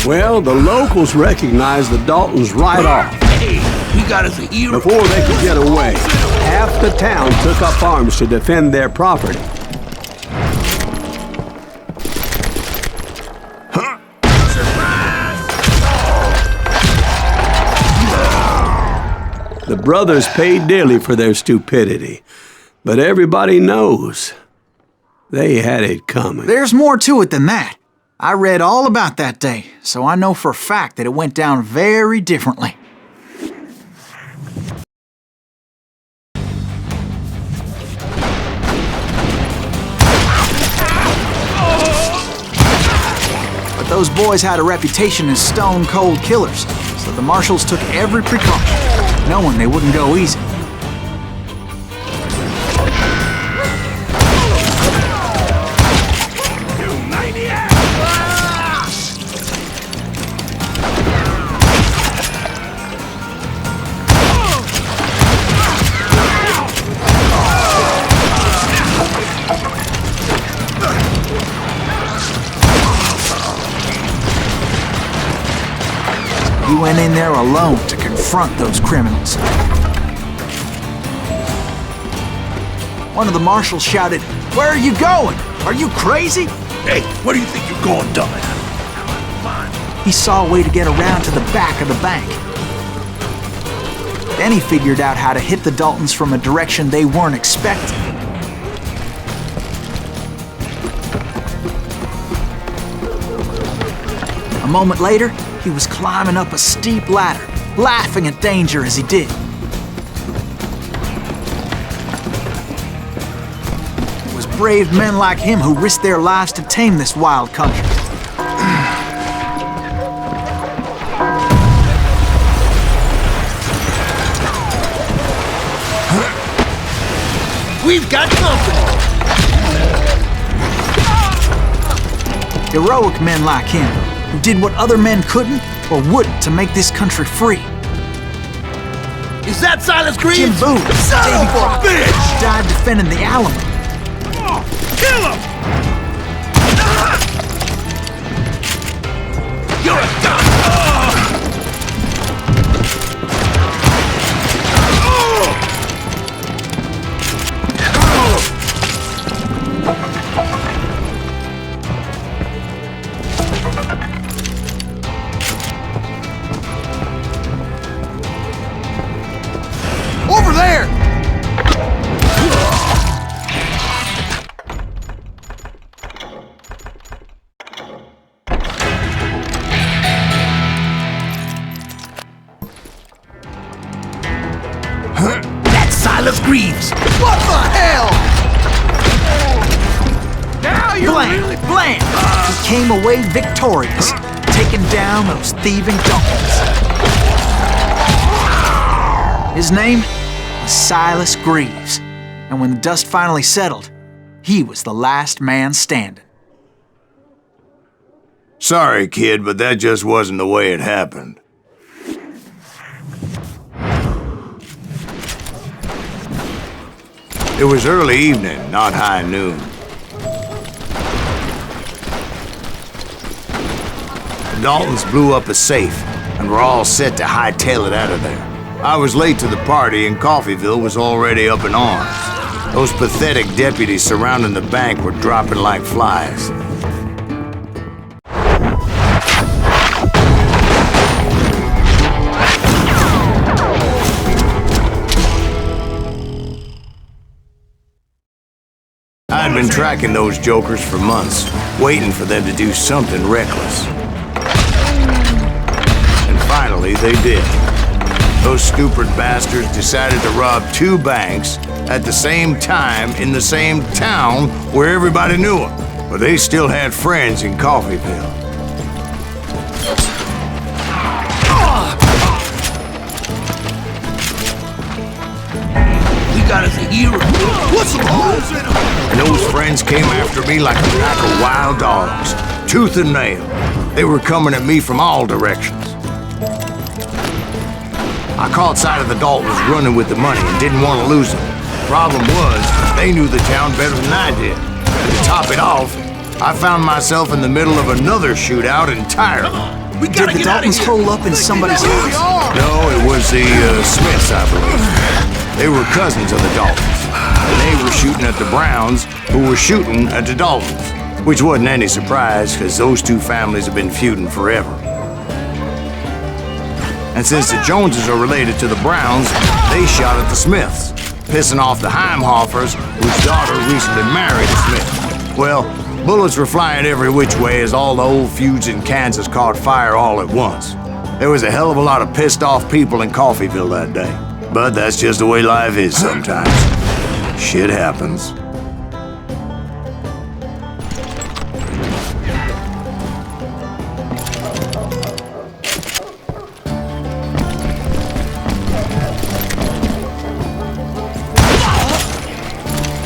Well, the locals recognized the Daltons right off. Hey, we got us a hero. Before they could get away, half the town took up arms to defend their property. The brothers paid dearly for their stupidity, but everybody knows they had it coming. There's more to it than that. I read all about that day, so I know for a fact that it went down very differently. But those boys had a reputation as stone-cold killers, so the marshals took every precaution, knowing they wouldn't go easy. He went in there alone to confront those criminals. One of the marshals shouted, "Where are you going? Are you crazy?" Hey, where do you think you're going, dumbass? He saw a way to get around to the back of the bank. Then he figured out how to hit the Daltons from a direction they weren't expecting. A moment later, he was climbing up a steep ladder, laughing at danger as he did. It was brave men like him who risked their lives to tame this wild country. We've got company. Heroic men like him, who did what other men couldn't or wouldn't to make this country free. Is that Silas Green? Jim Boone, Son day of before a bitch! died defending the Alamo. Kill him! You're a dumb. Over there! That's Silas Greaves! What the hell? Now you're Blam! He came away victorious, taking down those thieving Daltons. His name was Silas Greaves, and when the dust finally settled, he was the last man standing. Sorry, kid, but that just wasn't the way it happened. It was early evening, not high noon. The Daltons blew up a safe, and were all set to hightail it out of there. I was late to the party, and Coffeyville was already up in arms. Those pathetic deputies surrounding the bank were dropping like flies. I'd been tracking those jokers for months, waiting for them to do something reckless. And finally, they did. Those stupid bastards decided to rob 2 banks at the same time in the same town where everybody knew them. But they still had friends in Coffeyville. We got us a hero. Put some holes in him. And those friends came after me like a pack of wild dogs, tooth and nail. They were coming at me from all directions. I caught sight of the Daltons running with the money and didn't want to lose them. Problem was, they knew the town better than I did. And to top it off, I found myself in the middle of another shootout entirely. Did the Daltons hole up in somebody's house? No, it was the Smiths, I believe. They were cousins of the Daltons. And they were shooting at the Browns, who were shooting at the Daltons. Which wasn't any surprise, because those two families have been feuding forever. And since the Joneses are related to the Browns, they shot at the Smiths, pissing off the Heimhoffers, whose daughter recently married a Smith. Well, bullets were flying every which way as all the old feuds in Kansas caught fire all at once. There was a hell of a lot of pissed off people in Coffeyville that day. But that's just the way life is sometimes. Shit happens.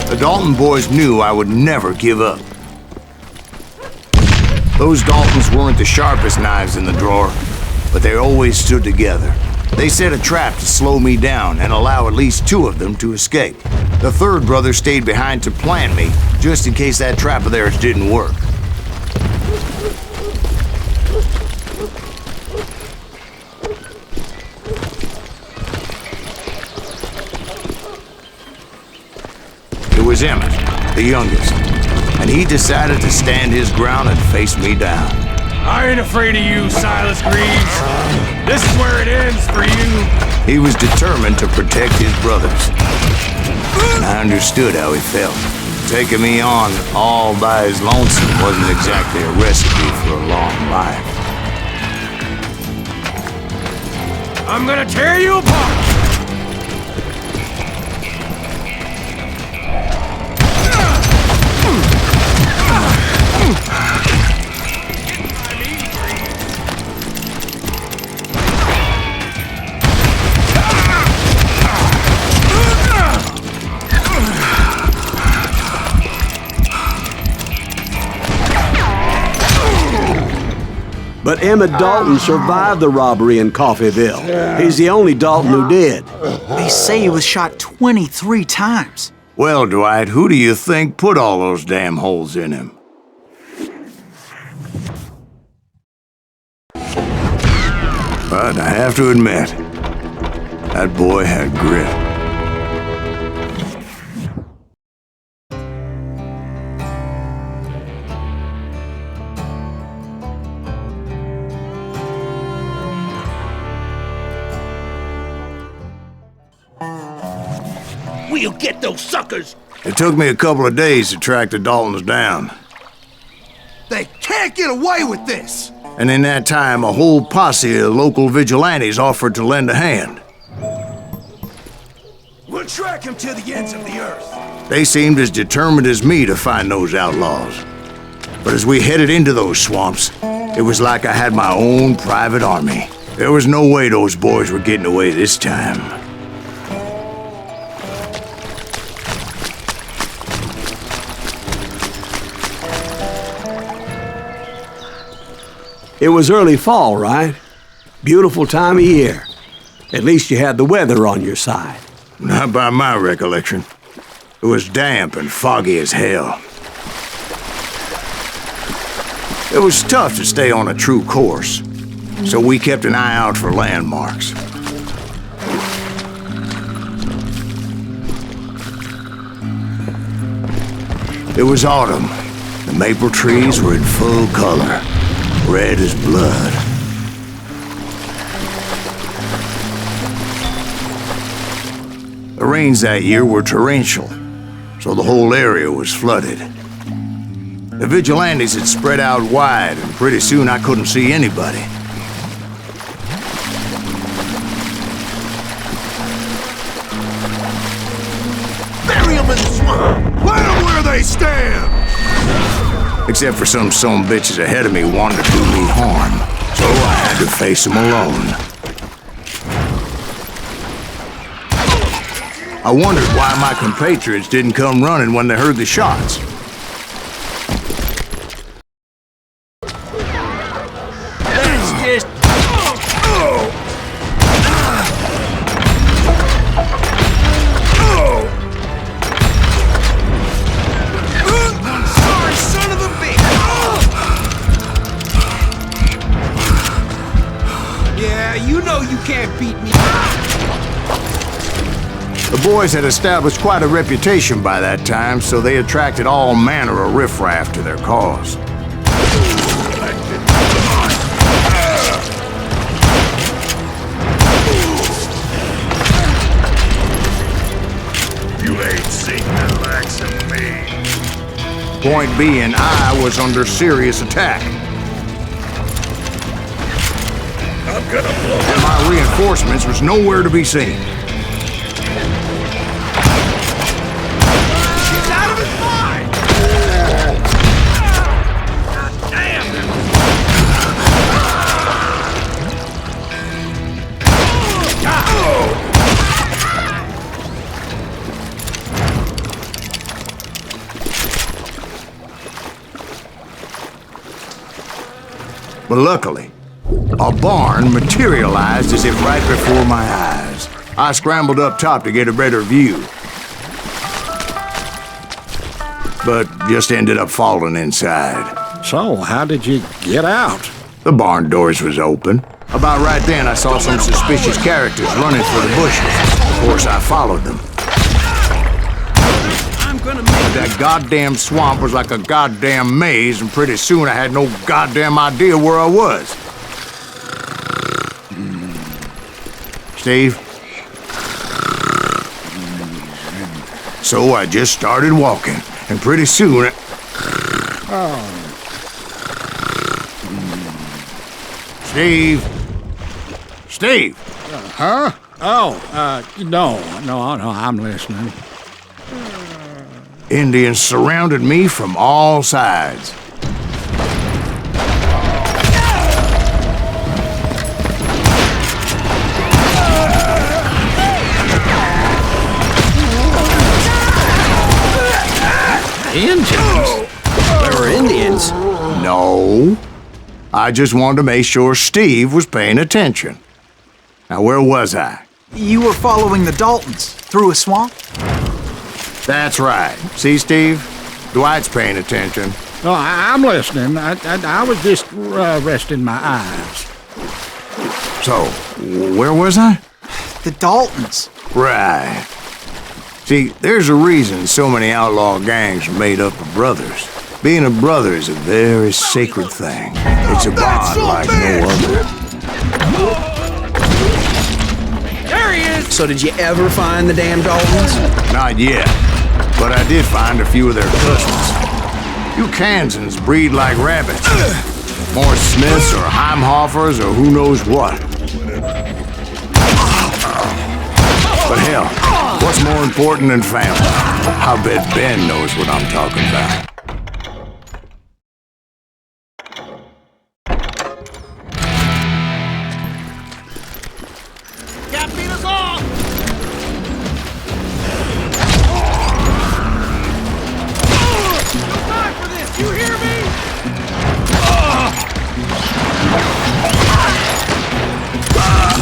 The Dalton boys knew I would never give up. Those Daltons weren't the sharpest knives in the drawer, but they always stood together. They set a trap to slow me down and allow at least two of them to escape. The third brother stayed behind to plant me, just in case that trap of theirs didn't work. It was Emmett, the youngest, and he decided to stand his ground and face me down. I ain't afraid of you, Silas Greaves. This is where it ends for you. He was determined to protect his brothers. And I understood how he felt. Taking me on all by his lonesome wasn't exactly a recipe for a long life. I'm gonna tear you apart! But Emmett Dalton survived the robbery in Coffeyville. He's the only Dalton who did. They say he was shot 23 times. Well, Dwight, who do you think put all those damn holes in him? But I have to admit, that boy had grit. We'll get those suckers! It took me a couple of days to track the Daltons down. They can't get away with this! And in that time, a whole posse of local vigilantes offered to lend a hand. We'll track him to the ends of the earth. They seemed as determined as me to find those outlaws. But as we headed into those swamps, it was like I had my own private army. There was no way those boys were getting away this time. It was early fall, right? Beautiful time of year. At least you had the weather on your side. Not by my recollection. It was damp and foggy as hell. It was tough to stay on a true course, so we kept an eye out for landmarks. It was autumn. The maple trees were in full color. Red as blood. The rains that year were torrential, so the whole area was flooded. The vigilantes had spread out wide, and pretty soon I couldn't see anybody. Bury them in the swamp! Let them where they stand! Except for some bitches ahead of me wanted to do me harm, so I had to face them alone. I wondered why my compatriots didn't come running when they heard the shots. That's just... Sorry, son of a bitch! know you can't beat me. The boys had established quite a reputation by that time, so they attracted all manner of riffraff to their cause. You ain't seen the likes of me. Point being, I was under serious attack. I'm gonna blow And my reinforcements was nowhere to be seen. He's out of his mind! God damn! But luckily, a barn materialized as if right before my eyes. I scrambled up top to get a better view, but just ended up falling inside. So, how did you get out? The barn doors was open. About right then, I saw some suspicious characters running for the bushes. Of course, I followed them. But that goddamn swamp was like a goddamn maze, and pretty soon I had no goddamn idea where I was. Steve? So I just started walking, and pretty soon Steve? Steve! Huh? Oh, no, I'm listening. Indians surrounded me from all sides. Indians? There were Indians? No. I just wanted to make sure Steve was paying attention. Now, where was I? You were following the Daltons through a swamp? That's right. See, Steve? Dwight's paying attention. No, I'm listening. I was just resting my eyes. So, where was I? The Daltons. Right. See, there's a reason so many outlaw gangs are made up of brothers. Being a brother is a very sacred thing. It's a bond like no other. There he is! So did you ever find the damn Daltons? Not yet, but I did find a few of their cousins. You Kansans breed like rabbits. More Smiths or Heimhoffers or who knows what. But hell, what's more important than family? I bet Ben knows what I'm talking about. Can't beat us all! No time for this, you hear me?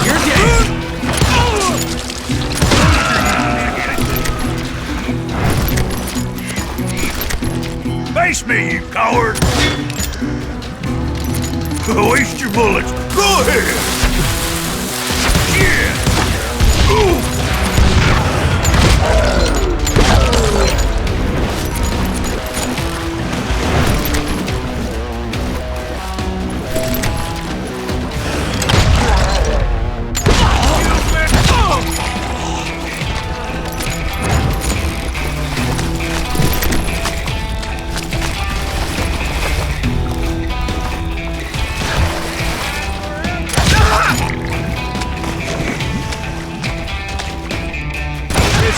You're dead! Face me, you coward! Waste your bullets. Go ahead! Yeah! Ooh!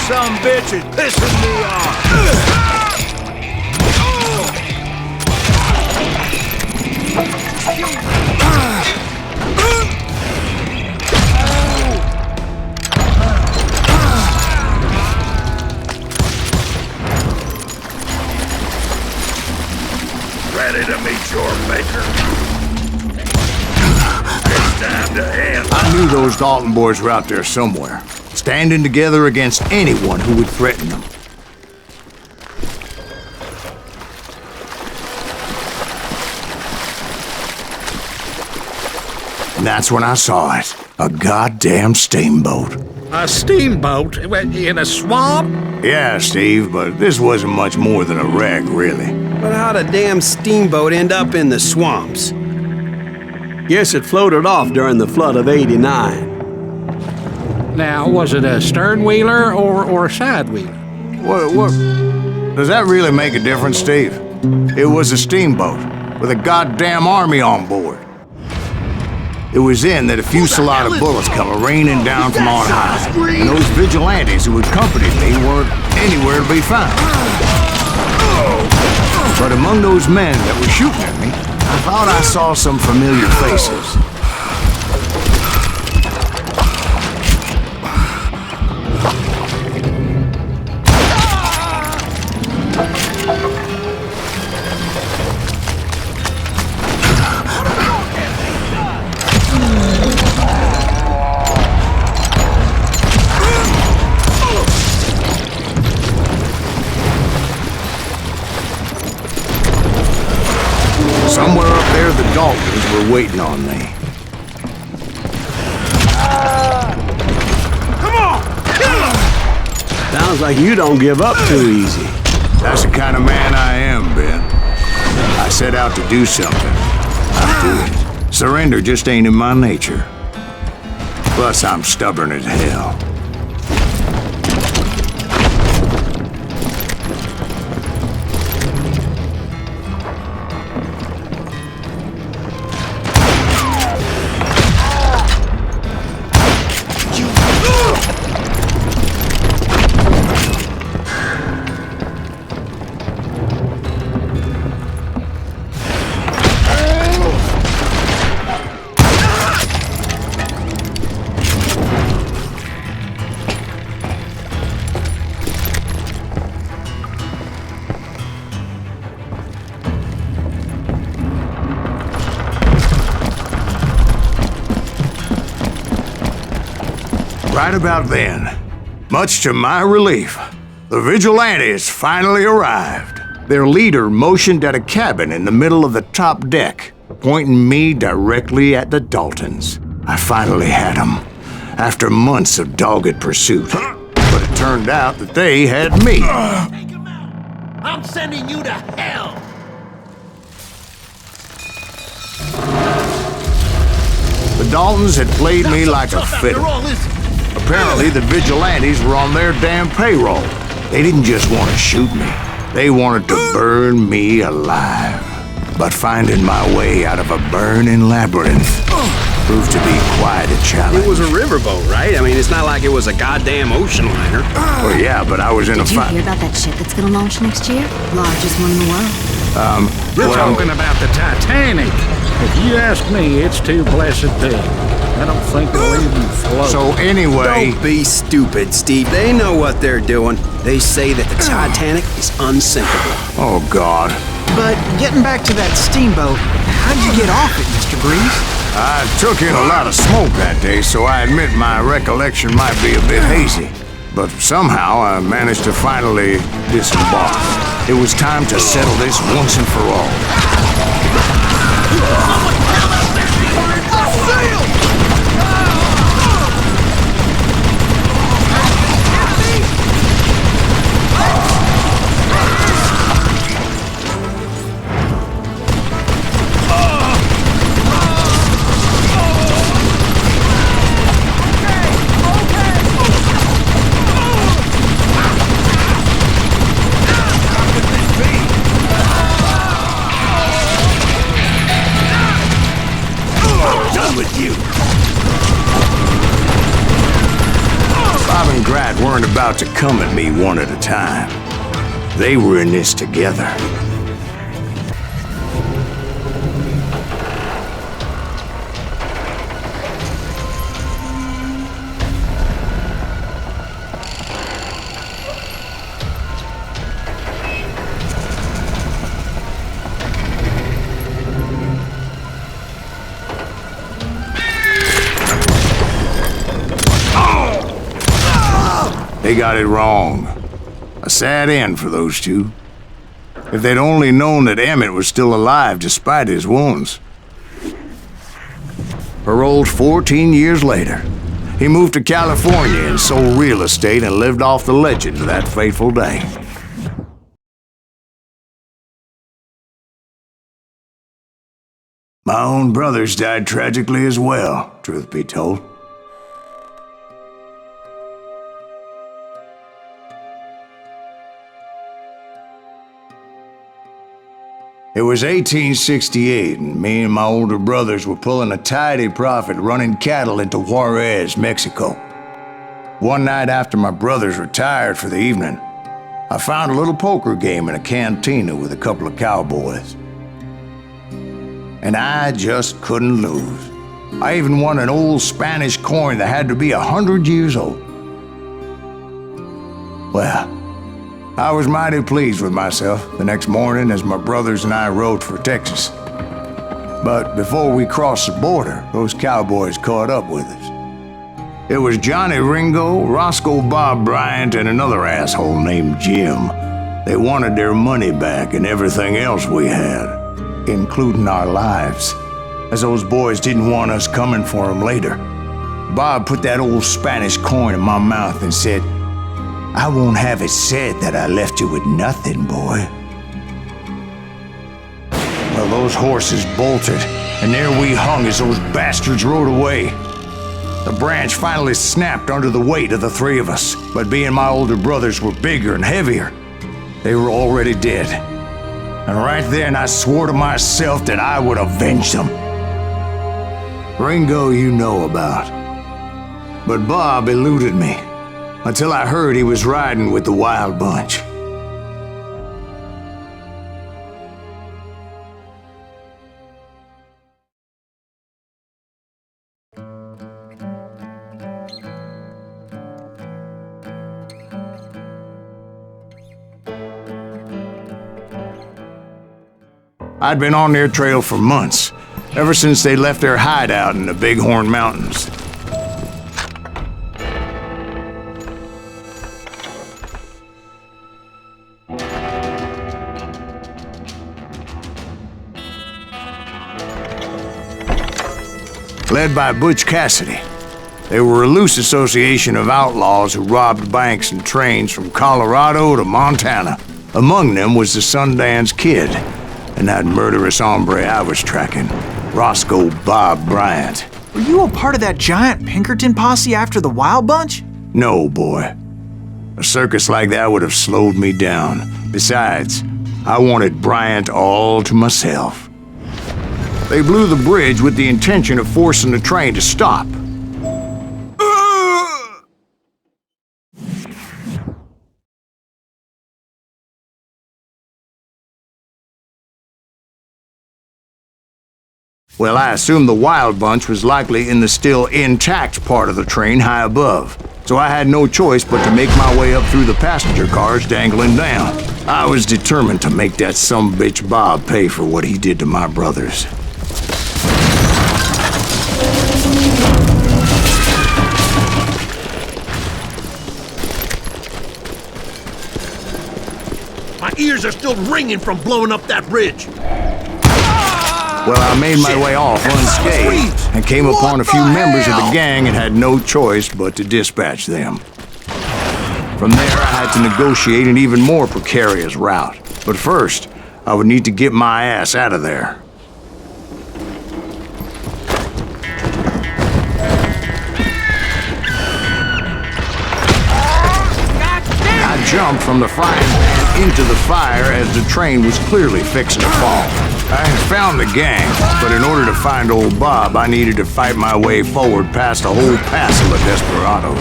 Some bitch is pissing me off. Ready to meet your maker? It's time to end. I knew those Dalton boys were out there somewhere, standing together against anyone who would threaten them. And that's when I saw it. A goddamn steamboat. A steamboat in a swamp? Yeah, Steve, but this wasn't much more than a wreck, really. But how'd a damn steamboat end up in the swamps? Guess it floated off during the flood of '89. Now, was it a stern wheeler or a side wheeler? What? Does that really make a difference, Steve? It was a steamboat with a goddamn army on board. It was then that a fusillade of bullets come raining down from on high, and those vigilantes who accompanied me weren't anywhere to be found. But among those men that were shooting at me, I thought I saw some familiar faces. Somewhere up there, the Daltons were waiting on me. Come on! Kill him! Sounds like you don't give up too easy. That's the kind of man I am, Ben. I set out to do something. I do it. Surrender just ain't in my nature. Plus, I'm stubborn as hell. Right about then, much to my relief, the vigilantes finally arrived. Their leader motioned at a cabin in the middle of the top deck, pointing me directly at the Daltons. I finally had them, after months of dogged pursuit. But it turned out that they had me. Take him out! I'm sending you to hell! The Daltons had played me like a fiddle. Apparently, the vigilantes were on their damn payroll. They didn't just want to shoot me. They wanted to burn me alive. But finding my way out of a burning labyrinth proved to be quite a challenge. It was a riverboat, right? I mean, it's not like it was a goddamn ocean liner. Well, yeah, but I was in a Did you fight. hear about that ship that's gonna launch next year? Largest one in the world. You're talking about the Titanic. If you ask me, it's too blessed big. I don't think it'll even float. So anyway... Don't be stupid, Steve. They know what they're doing. They say that the Titanic is unsinkable. Oh, God. But getting back to that steamboat, how'd you get off it, Mr. Greaves? I took in a lot of smoke that day, so I admit my recollection might be a bit hazy. But somehow I managed to finally disembark. It was time to settle this once and for all. Bob and Grat weren't about to come at me one at a time. They were in this together. They got it wrong. A sad end for those two. If they'd only known that Emmett was still alive despite his wounds. paroled 14 years later. He moved to California and sold real estate and lived off the legend to that fateful day. My own brothers died tragically as well, truth be told. It was 1868, and me and my older brothers were pulling a tidy profit running cattle into Juarez, Mexico. One night after my brothers retired for the evening, I found a little poker game in a cantina with a couple of cowboys. And I just couldn't lose. I even won an old Spanish coin that had to be 100 years old. Well, I was mighty pleased with myself the next morning as my brothers and I rode for Texas. But before we crossed the border, those cowboys caught up with us. It was Johnny Ringo, Roscoe Bob Bryant, and another asshole named Jim. They wanted their money back and everything else we had, including our lives, as those boys didn't want us coming for them later. Bob put that old Spanish coin in my mouth and said, "I won't have it said that I left you with nothing, boy." Well, those horses bolted, and there we hung as those bastards rode away. The branch finally snapped under the weight of the three of us, but being my older brothers were bigger and heavier, they were already dead. And right then I swore to myself that I would avenge them. Ringo you know about, but Bob eluded me until I heard he was riding with the Wild Bunch. I'd been on their trail for months, ever since they left their hideout in the Bighorn Mountains. Led by Butch Cassidy. They were a loose association of outlaws who robbed banks and trains from Colorado to Montana. Among them was the Sundance Kid, and that murderous hombre I was tracking, Roscoe Bob Bryant. Were you a part of that giant Pinkerton posse after the Wild Bunch? No, boy. A circus like that would have slowed me down. Besides, I wanted Bryant all to myself. They blew the bridge with the intention of forcing the train to stop. Well, I assumed the Wild Bunch was likely in the still intact part of the train high above, so I had no choice but to make my way up through the passenger cars dangling down. I was determined to make that sumbitch Bob pay for what he did to my brothers. My ears are still ringing from blowing up that bridge. Well, I made my way off unscathed and came upon a few members of the gang and had no choice but to dispatch them. From there, I had to negotiate an even more precarious route. But first, I would need to get my ass out of there. I jumped from the frying pan into the fire as the train was clearly fixing to fall. I had found the gang, but in order to find old Bob, I needed to fight my way forward past a whole passel of desperados.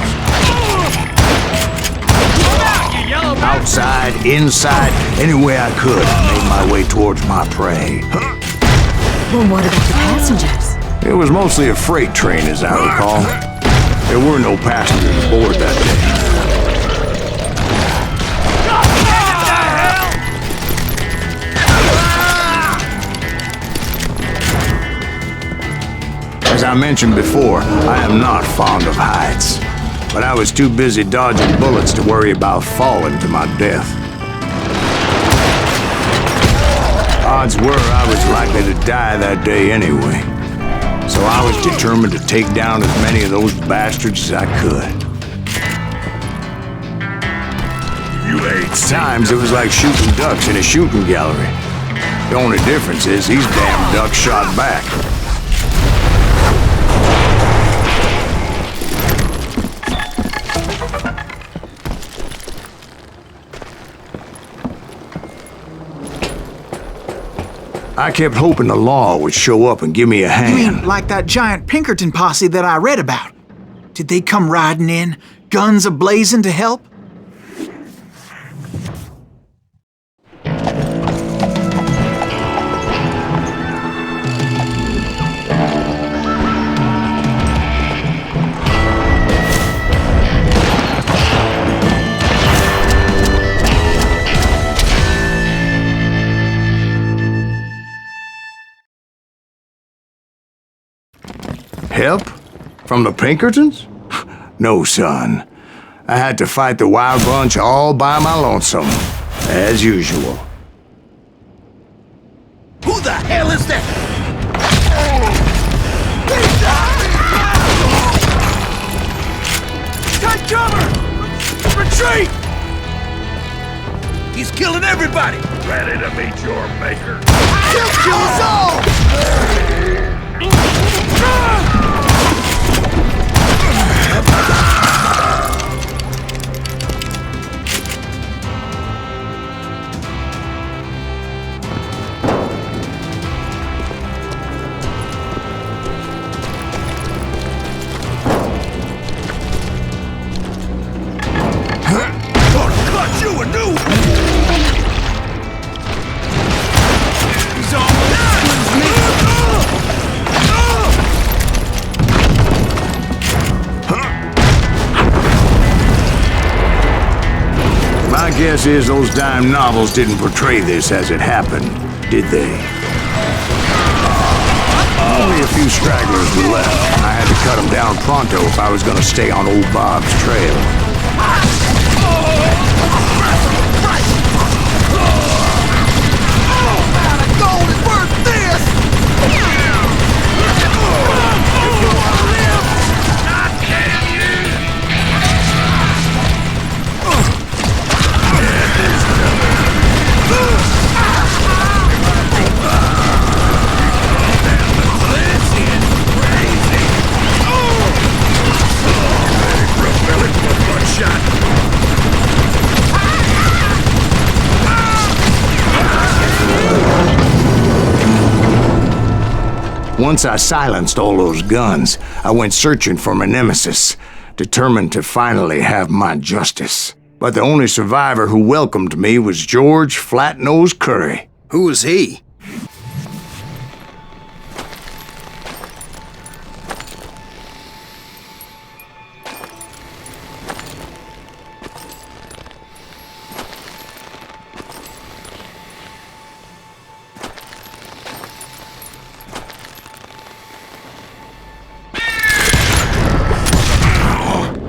Outside, inside, any way I could, I made my way towards my prey. Well, what about the passengers? It was mostly a freight train, as I recall. There were no passengers aboard that day. As I mentioned before, I am not fond of heights, but I was too busy dodging bullets to worry about falling to my death. Odds were I was likely to die that day anyway, So I was determined to take down as many of those bastards as I could. At times, it was like shooting ducks in a shooting gallery. The only difference is these damn ducks shot back. I kept hoping the law would show up and give me a hand. You mean like that giant Pinkerton posse that I read about? Did they come riding in, guns a-blazing to help? Help? From the Pinkertons? No, son. I had to fight the Wild Bunch all by my lonesome, as usual. Who the hell is that? Take cover! Retreat! He's killing everybody! Ready to meet your maker. He'll kill us all! Guess is those dime novels didn't portray this as it happened, did they? Only a few stragglers were left. I had to cut them down pronto if I was going to stay on old Bob's trail. Gold is worth this! Once I silenced all those guns, I went searching for my nemesis, determined to finally have my justice. But the only survivor who welcomed me was George Flat-Nosed Curry. Who was he?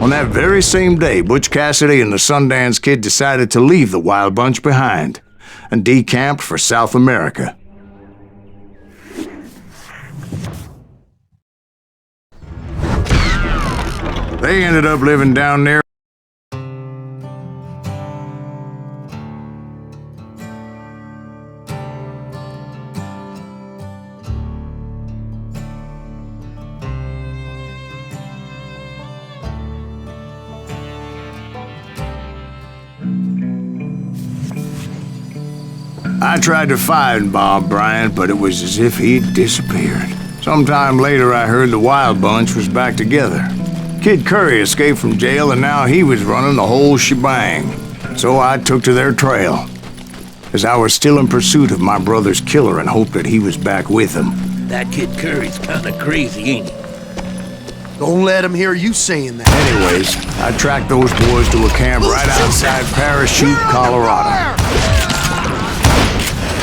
On that very same day, Butch Cassidy and the Sundance Kid decided to leave the Wild Bunch behind and decamped for South America. They ended up living down there. I tried to find Bob Bryant, but it was as if he'd disappeared. Sometime later, I heard the Wild Bunch was back together. Kid Curry escaped from jail, and now he was running the whole shebang. So I took to their trail, as I was still in pursuit of my brother's killer and hoped that he was back with him. That Kid Curry's kinda crazy, ain't he? Don't let him hear you saying that. Anyways, I tracked those boys to a camp right outside Parachute, Colorado.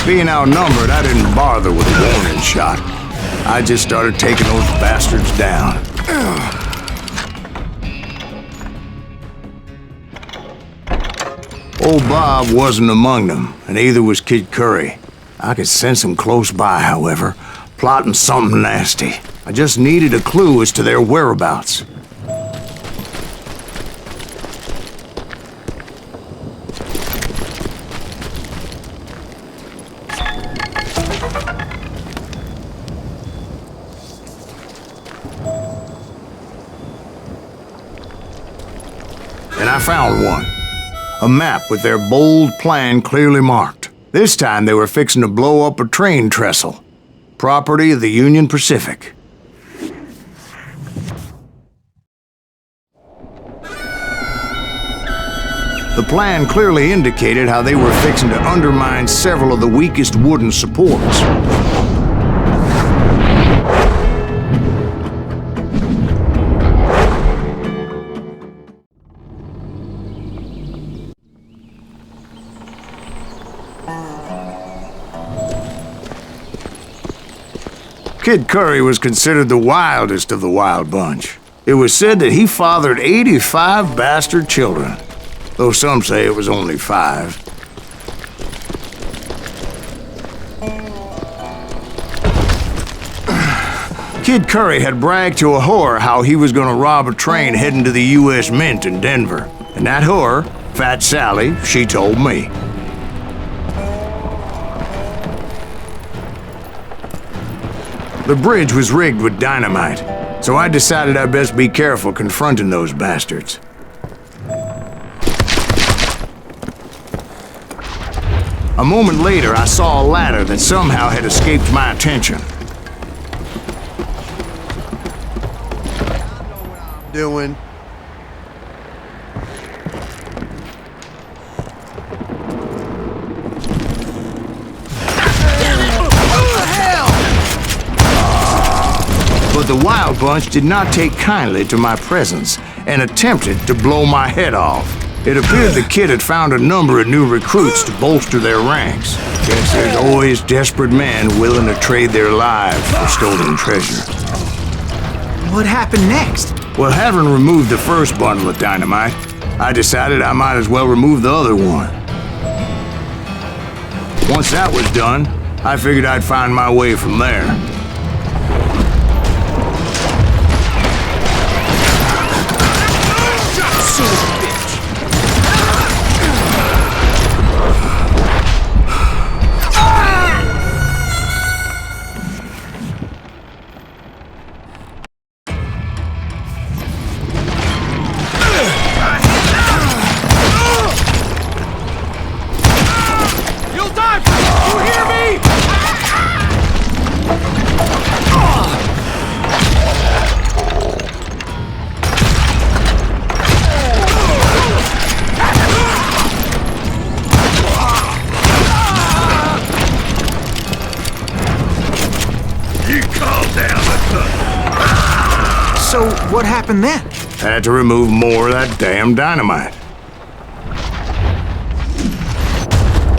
Being outnumbered, I didn't bother with a warning shot. I just started taking those bastards down. Old Bob wasn't among them, and neither was Kid Curry. I could sense him close by, however, plotting something nasty. I just needed a clue as to their whereabouts. And I found one. A map with their bold plan clearly marked. This time they were fixing to blow up a train trestle. Property of the Union Pacific. The plan clearly indicated how they were fixing to undermine several of the weakest wooden supports. Kid Curry was considered the wildest of the wild bunch. It was said that he fathered 85 bastard children, though some say it was only 5. Kid Curry had bragged to a whore how he was gonna rob a train heading to the U.S. Mint in Denver. And that whore, Fat Sally, she told me. The bridge was rigged with dynamite, so I decided I'd best be careful confronting those bastards. A moment later, I saw a ladder that somehow had escaped my attention. Doing. But the Wild Bunch did not take kindly to my presence and attempted to blow my head off. It appeared the kid had found a number of new recruits to bolster their ranks. Guess there's always desperate men willing to trade their lives for stolen treasure. What happened next? Well, having removed the first bundle of dynamite, I decided I might as well remove the other one. Once that was done, I figured I'd find my way from there. So, what happened then? Had to remove more of that damn dynamite.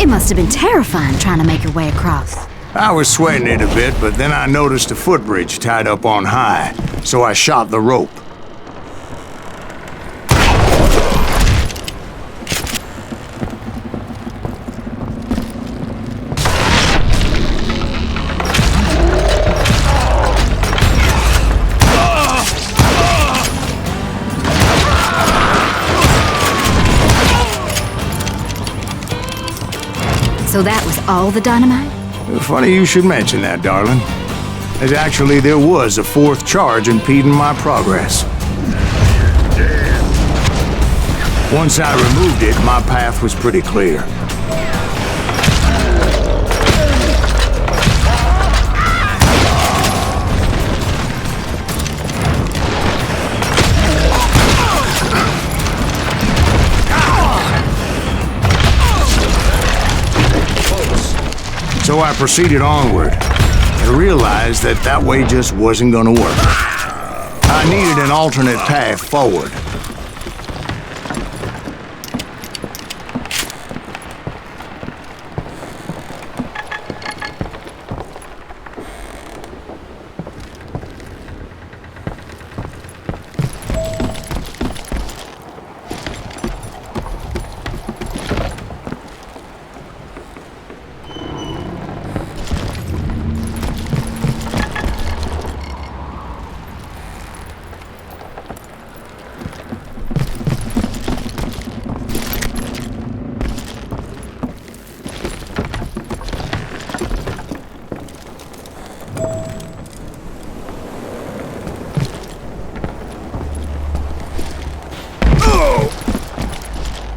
It must have been terrifying trying to make your way across. I was sweating it a bit, but then I noticed a footbridge tied up on high, so I shot the rope. So that was all the dynamite? Funny you should mention that, darling. As actually, there was a 4th charge impeding my progress. Once I removed it, my path was pretty clear. So I proceeded onward and realized that that way just wasn't gonna work. I needed an alternate path forward.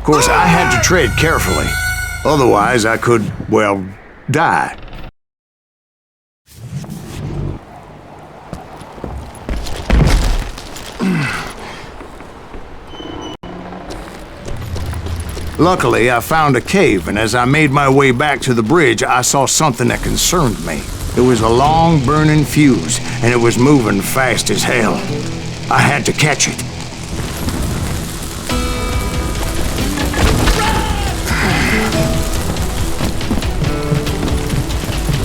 Of course, I had to tread carefully. Otherwise, I could, well, die. Luckily, I found a cave, and as I made my way back to the bridge, I saw something that concerned me. It was a long, burning fuse, and it was moving fast as hell. I had to catch it.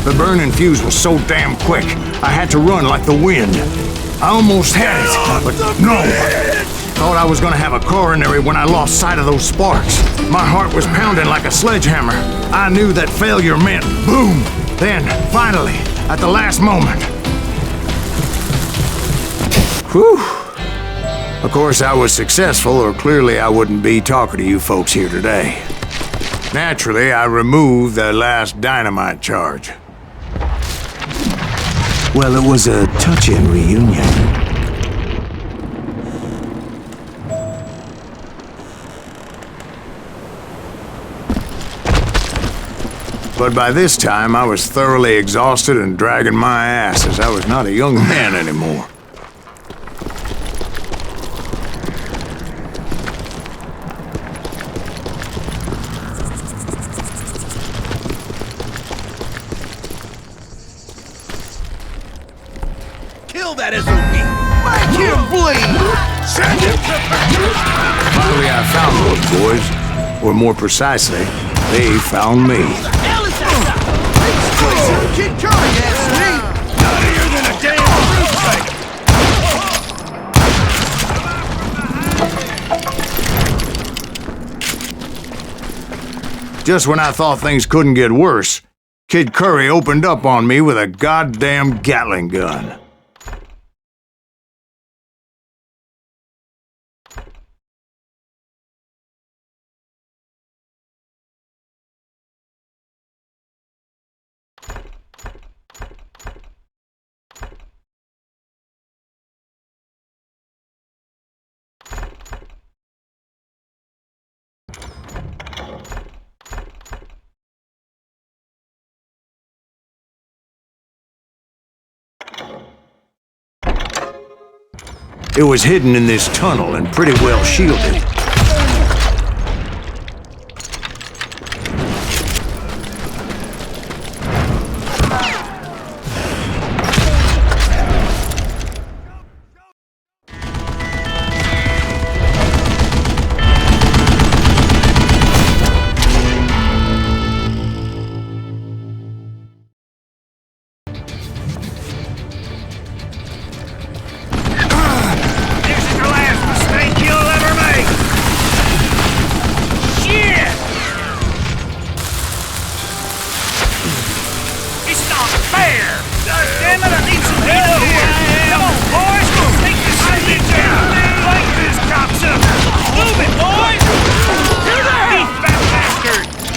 The burning fuse was so damn quick, I had to run like the wind. I almost had it, but no. Thought I was gonna have a coronary when I lost sight of those sparks. My heart was pounding like a sledgehammer. I knew that failure meant boom. Then, finally, at the last moment. Whew. Of course, I was successful, or clearly I wouldn't be talking to you folks here today. Naturally, I removed the last dynamite charge. Well, it was a touching reunion. But by this time, I was thoroughly exhausted and dragging my ass, as I was not a young man anymore. Kill that SOB! Make him bleed! Send him to... Finally, I found those boys, or more precisely, they found me. Kid Curry, that's sweet! Nuttier than a damn fruitcake! Just when I thought things couldn't get worse, Kid Curry opened up on me with a goddamn Gatling gun. It was hidden in this tunnel and pretty well shielded.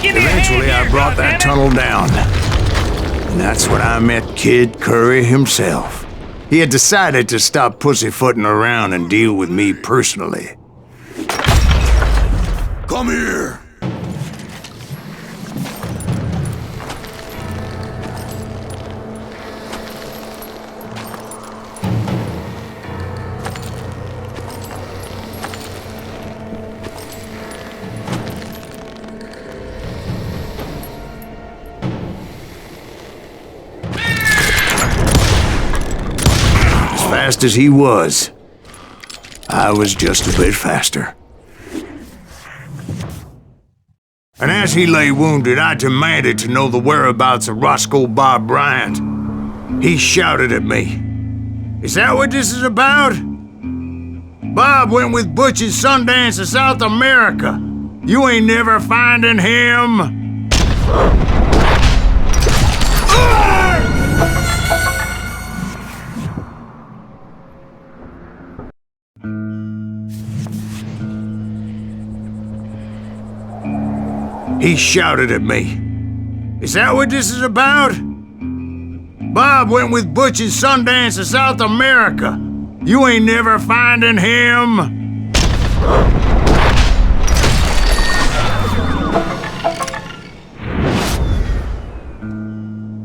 Eventually, I brought that tunnel down. And that's when I met Kid Curry himself. He had decided to stop pussyfooting around and deal with me personally. Come here! Fast as he was, I was just a bit faster. And as he lay wounded, I demanded to know the whereabouts of Roscoe Bob Bryant. He shouted at me, "Is that what this is about? Bob went with Butch and Sundance to South America. You ain't never finding him." He shouted at me, "Is that what this is about? Bob went with Butch and Sundance to South America. You ain't never finding him."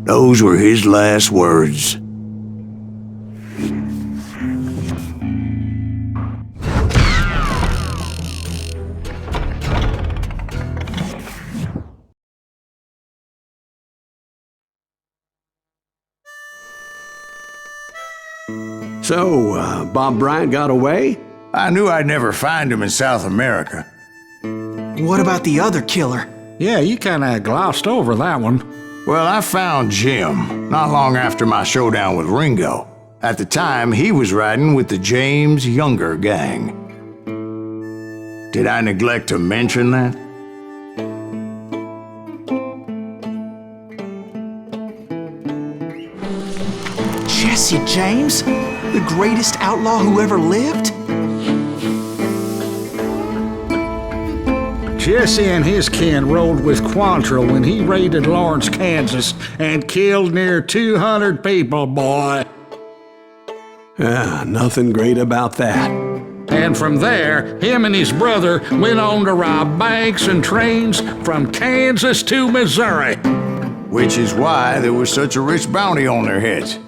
Those were his last words. So, Bob Bryant got away? I knew I'd never find him in South America. What about the other killer? Yeah, you kinda glossed over that one. Well, I found Jim not long after my showdown with Ringo. At the time, he was riding with the James Younger gang. Did I neglect to mention that? Jesse James? The greatest outlaw who ever lived? Jesse and his kin rode with Quantrill when he raided Lawrence, Kansas, and killed near 200 people, boy. Nothing great about that. And from there, him and his brother went on to rob banks and trains from Kansas to Missouri. Which is why there was such a rich bounty on their heads.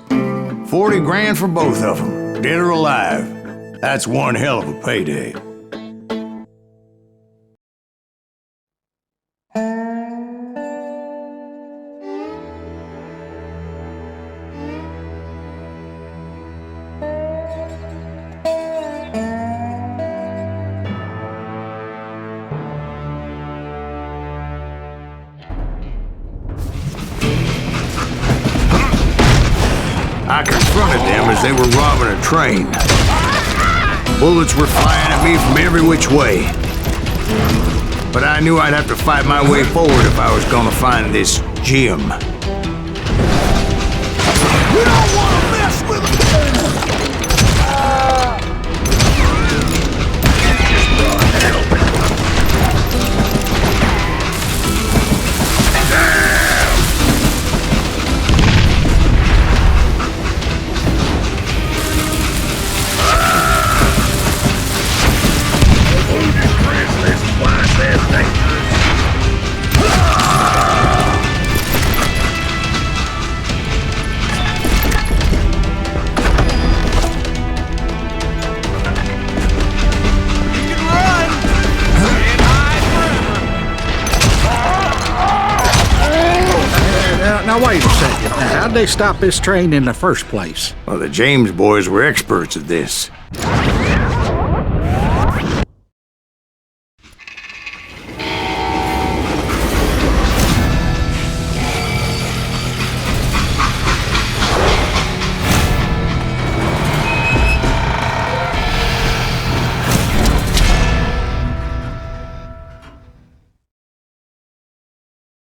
40 grand for both of them, dead or alive. That's one hell of a payday. I confronted them as they were robbing a train. Bullets were flying at me from every which way. But I knew I'd have to fight my way forward if I was gonna find this Jim. You don't want to mess with him! Now wait a second. How'd they stop this train in the first place? Well, the James boys were experts at this.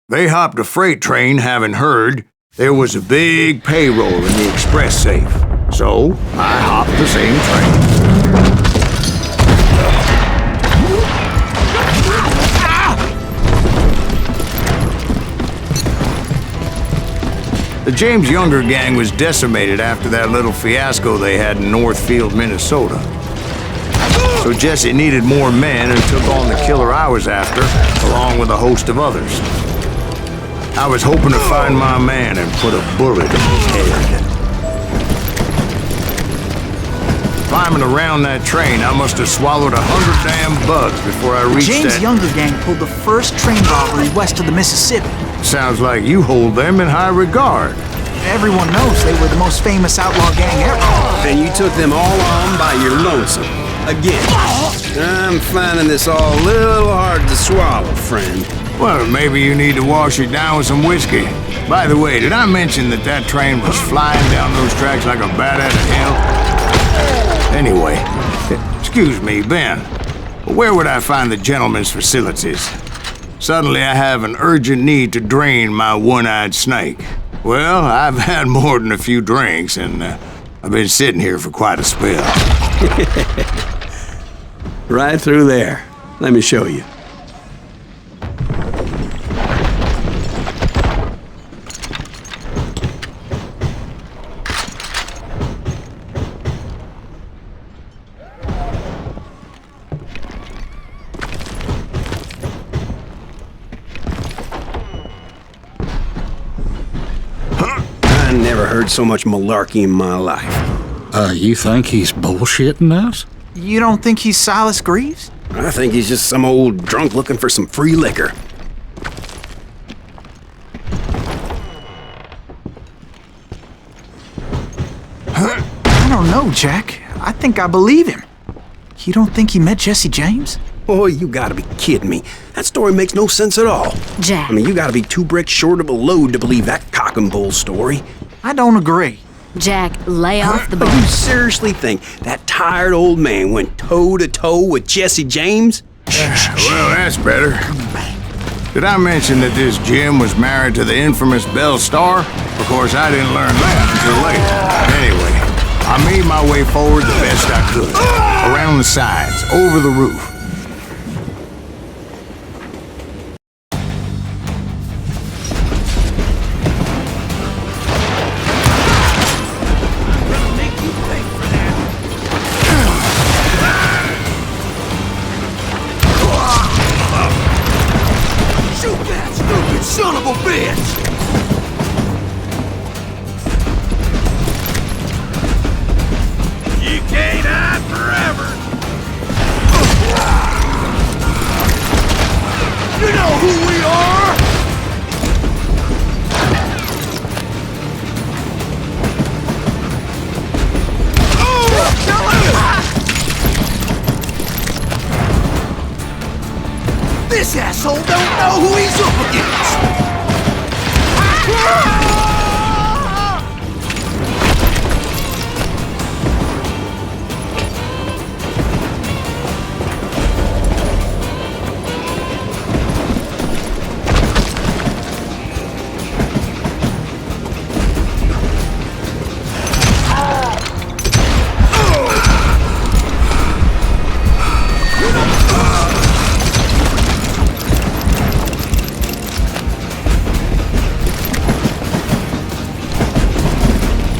They hopped a freight train having heard there was a big payroll in the express safe. So, I hopped the same train. The James Younger gang was decimated after that little fiasco they had in Northfield, Minnesota. So Jesse needed more men and took on the killer I was after, along with a host of others. I was hoping to find my man and put a bullet in his head. Climbing around that train, I must have swallowed 100 damn bugs before I reached James that... Younger gang pulled the first train robbery west of the Mississippi. Sounds like you hold them in high regard. Everyone knows they were the most famous outlaw gang ever. And you took them all on by your lonesome. Again. I'm finding this all a little hard to swallow, friend. Well, maybe you need to wash it down with some whiskey. By the way, did I mention that that train was flying down those tracks like a bat out of hell? Anyway, excuse me, Ben. Where would I find the gentleman's facilities? Suddenly I have an urgent need to drain my one-eyed snake. Well, I've had more than a few drinks, and I've been sitting here for quite a spell. Right through there. Let me show you. never heard so much malarkey in my life. You think he's bullshitting us? You don't think he's Silas Greaves? I think he's just some old drunk looking for some free liquor. I don't know, Jack. I think I believe him. You don't think he met Jesse James? Oh, you gotta be kidding me. That story makes no sense at all. Jack. I mean, you gotta be 2 bricks short of a load to believe that cock and bull story. I don't agree. Jack, lay off the But boat. you seriously think that tired old man went toe-to-toe with Jesse James? Well, that's better. Did I mention that this Jim was married to the infamous Belle Star? Of course, I didn't learn that until later. Anyway, I made my way forward the best I could. Around the sides, over the roof. Shoot that stupid son of a bitch! You can't hide forever. You know who we are! This asshole don't know who he's up against!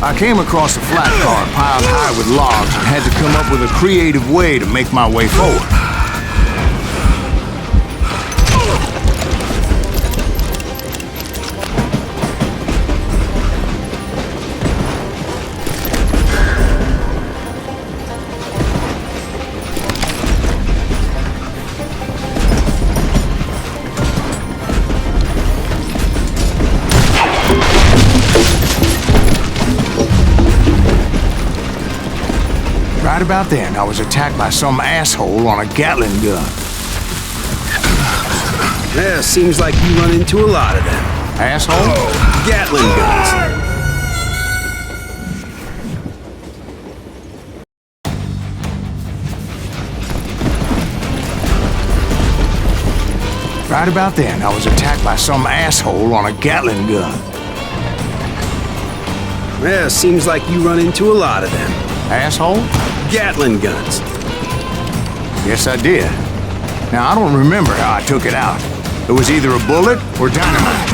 I came across a flat car piled high with logs and had to come up with a creative way to make my way forward. Right about then, I was attacked by some asshole on a Gatling gun. Yeah, seems like you run into a lot of them. Asshole? Gatling guns. Right about then, I was attacked by some asshole on a Gatling gun. Yeah, seems like you run into a lot of them. Asshole? Gatling guns. Yes, I did. Now, I don't remember how I took it out. It was either a bullet or dynamite.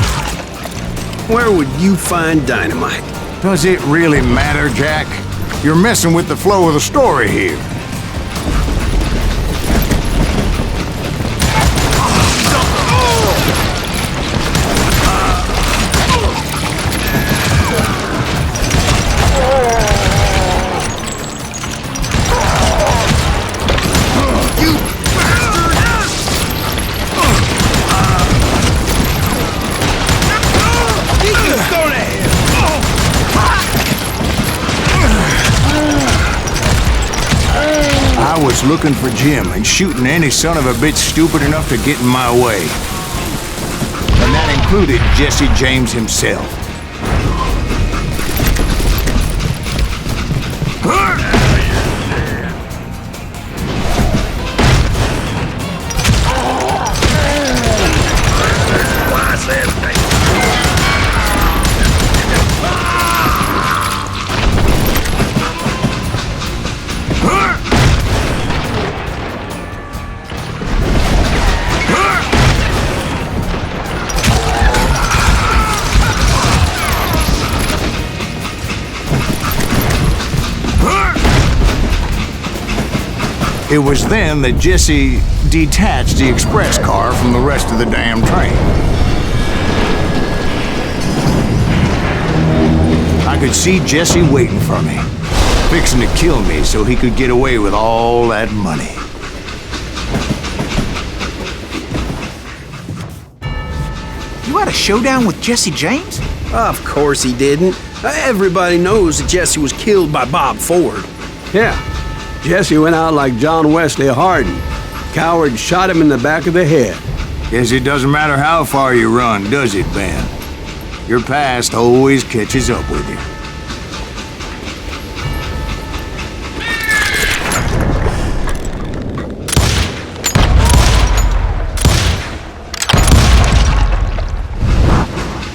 Where would you find dynamite? Does it really matter, Jack? You're messing with the flow of the story here. I was looking for Jim and shooting any son of a bitch stupid enough to get in my way. And that included Jesse James himself. It was then that Jesse detached the express car from the rest of the damn train. I could see Jesse waiting for me, fixing to kill me so he could get away with all that money. You had a showdown with Jesse James? Of course he didn't. Everybody knows that Jesse was killed by Bob Ford. Yeah, Jesse went out like John Wesley Hardin. Coward shot him in the back of the head. Guess it doesn't matter how far you run, does it, Ben? Your past always catches up with you.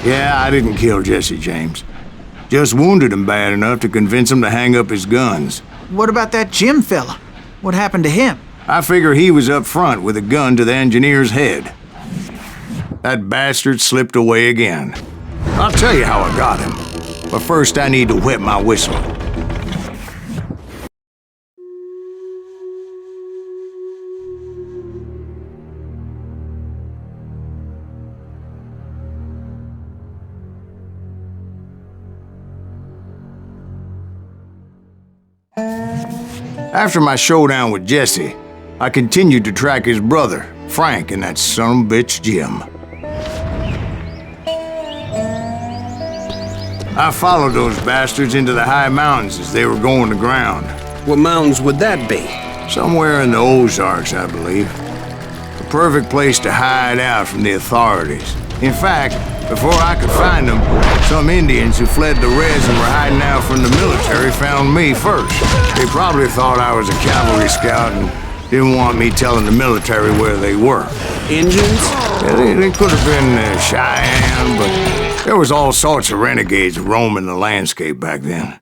Yeah, I didn't kill Jesse James. Just wounded him bad enough to convince him to hang up his guns. What about that Jim fella? What happened to him? I figure he was up front with a gun to the engineer's head. That bastard slipped away again. I'll tell you how I got him. But first I need to wet my whistle. After my showdown with Jesse, I continued to track his brother, Frank, and that sumbitch Jim. I followed those bastards into the high mountains as they were going to ground. What mountains would that be? Somewhere in the Ozarks, I believe. The perfect place to hide out from the authorities. In fact, before I could find them, some Indians who fled the Reds and were hiding out from the military found me first. They probably thought I was a cavalry scout and didn't want me telling the military where they were. Indians? Yeah, they could have been Cheyenne, but there was all sorts of renegades roaming the landscape back then.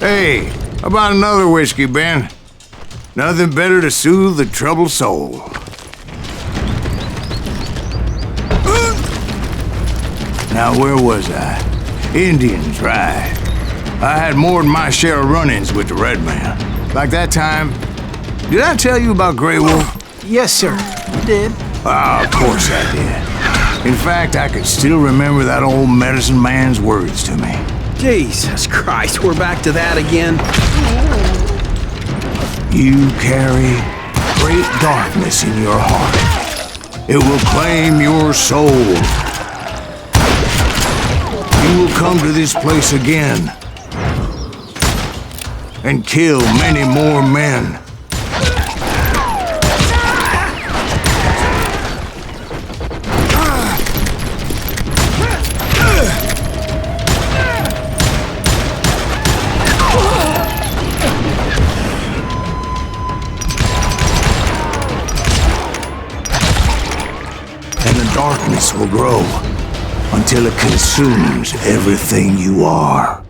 Hey, how about another whiskey, Ben? Nothing better to soothe the troubled soul. Now, where was I? Indians, right. I had more than my share of run-ins with the Red Man. Like that time, did I tell you about Grey Wolf? Yes, sir. You did. Ah, of course I did. In fact, I could still remember that old medicine man's words to me. Jesus Christ, we're back to that again. You carry great darkness in your heart. It will claim your soul. You will come to this place again and kill many more men. Darkness will grow until it consumes everything you are.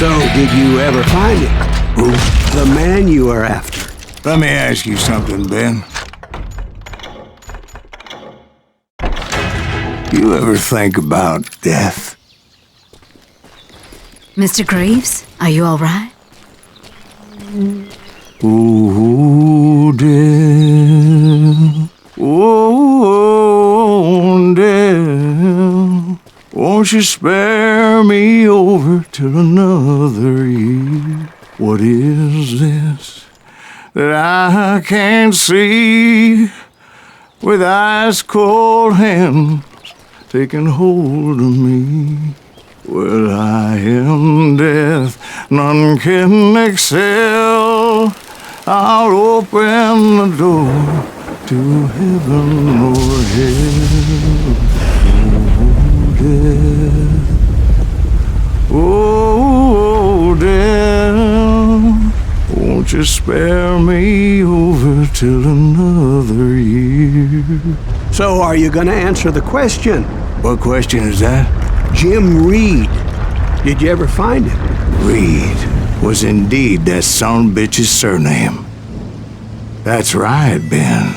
So, did you ever find him? Who? The man you are after. Let me ask you something, Ben. You ever think about death? Mr. Greaves, are you all right? Oh, death. Oh, death. Won't you spare me over till another year? What is this that I can't see with ice cold hands taking hold of me? Well, I am death, none can excel. I'll open the door to heaven or hell. Oh, death, won't you spare me over till another year? So are you gonna answer the question? What question is that? Jim Reed. Did you ever find him? Reed was indeed that son bitch's surname. That's right, Ben.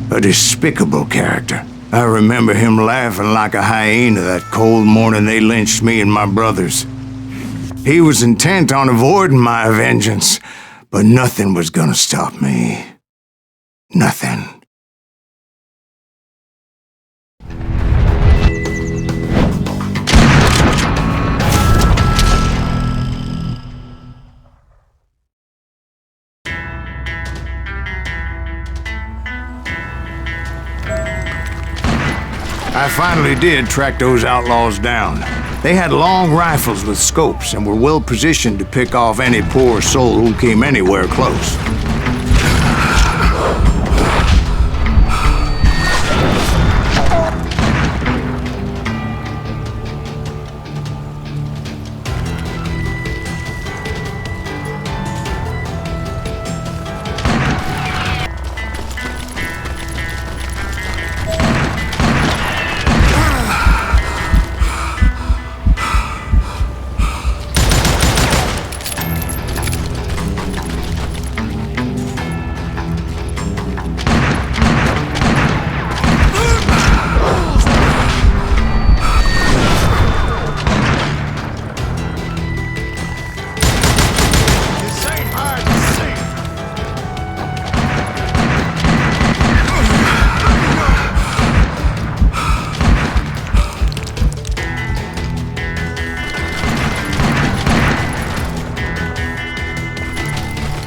A despicable character. I remember him laughing like a hyena that cold morning they lynched me and my brothers. He was intent on avoiding my vengeance, but nothing was gonna stop me. Nothing. I finally did track those outlaws down. They had long rifles with scopes and were well positioned to pick off any poor soul who came anywhere close.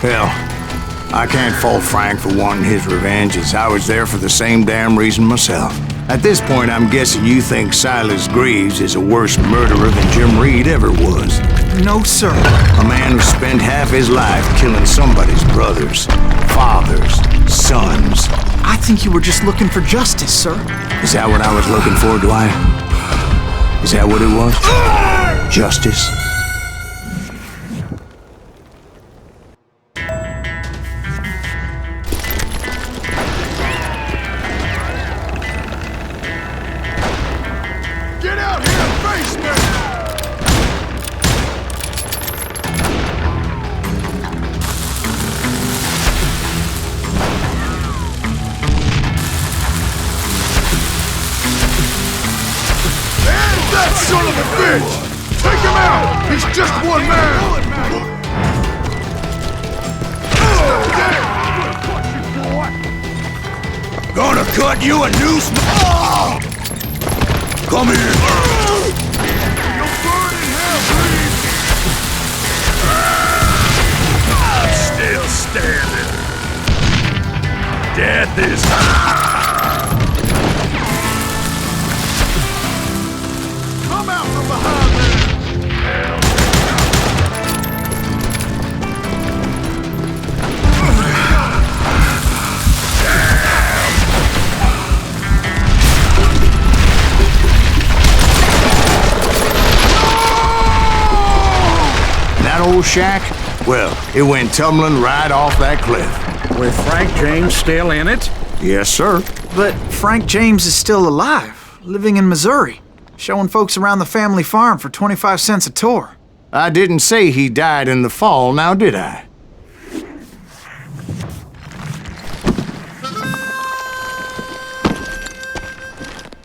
Hell, I can't fault Frank for wanting his revenge, as I was there for the same damn reason myself. At this point, I'm guessing you think Silas Greaves is a worse murderer than Jim Reed ever was. No, sir. A man who spent half his life killing somebody's brothers, fathers, sons. I think you were just looking for justice, sir. Is that what I was looking for, Dwight? Is that what it was? Justice? Get out here and face me! And that son of a bitch! Take him out! He's just one man! Gonna cut you a noose! Come here! You'll burn in hell, please! I'm still standing. Death is come out from behind there! Hell. That old shack? Well, it went tumbling right off that cliff. With Frank James still in it? Yes, sir. But Frank James is still alive, living in Missouri, showing folks around the family farm for 25 cents a tour. I didn't say he died in the fall, now did I?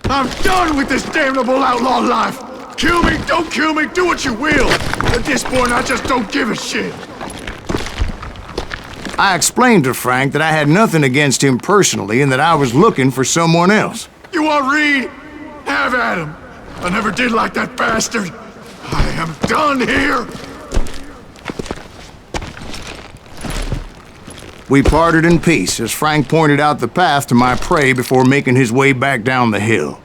I'm done with this damnable outlaw life! Kill me, don't kill me, do what you will! At this point, I just don't give a shit! I explained to Frank that I had nothing against him personally and that I was looking for someone else. You want Reed? Have at him. I never did like that bastard. I am done here. We parted in peace as Frank pointed out the path to my prey before making his way back down the hill.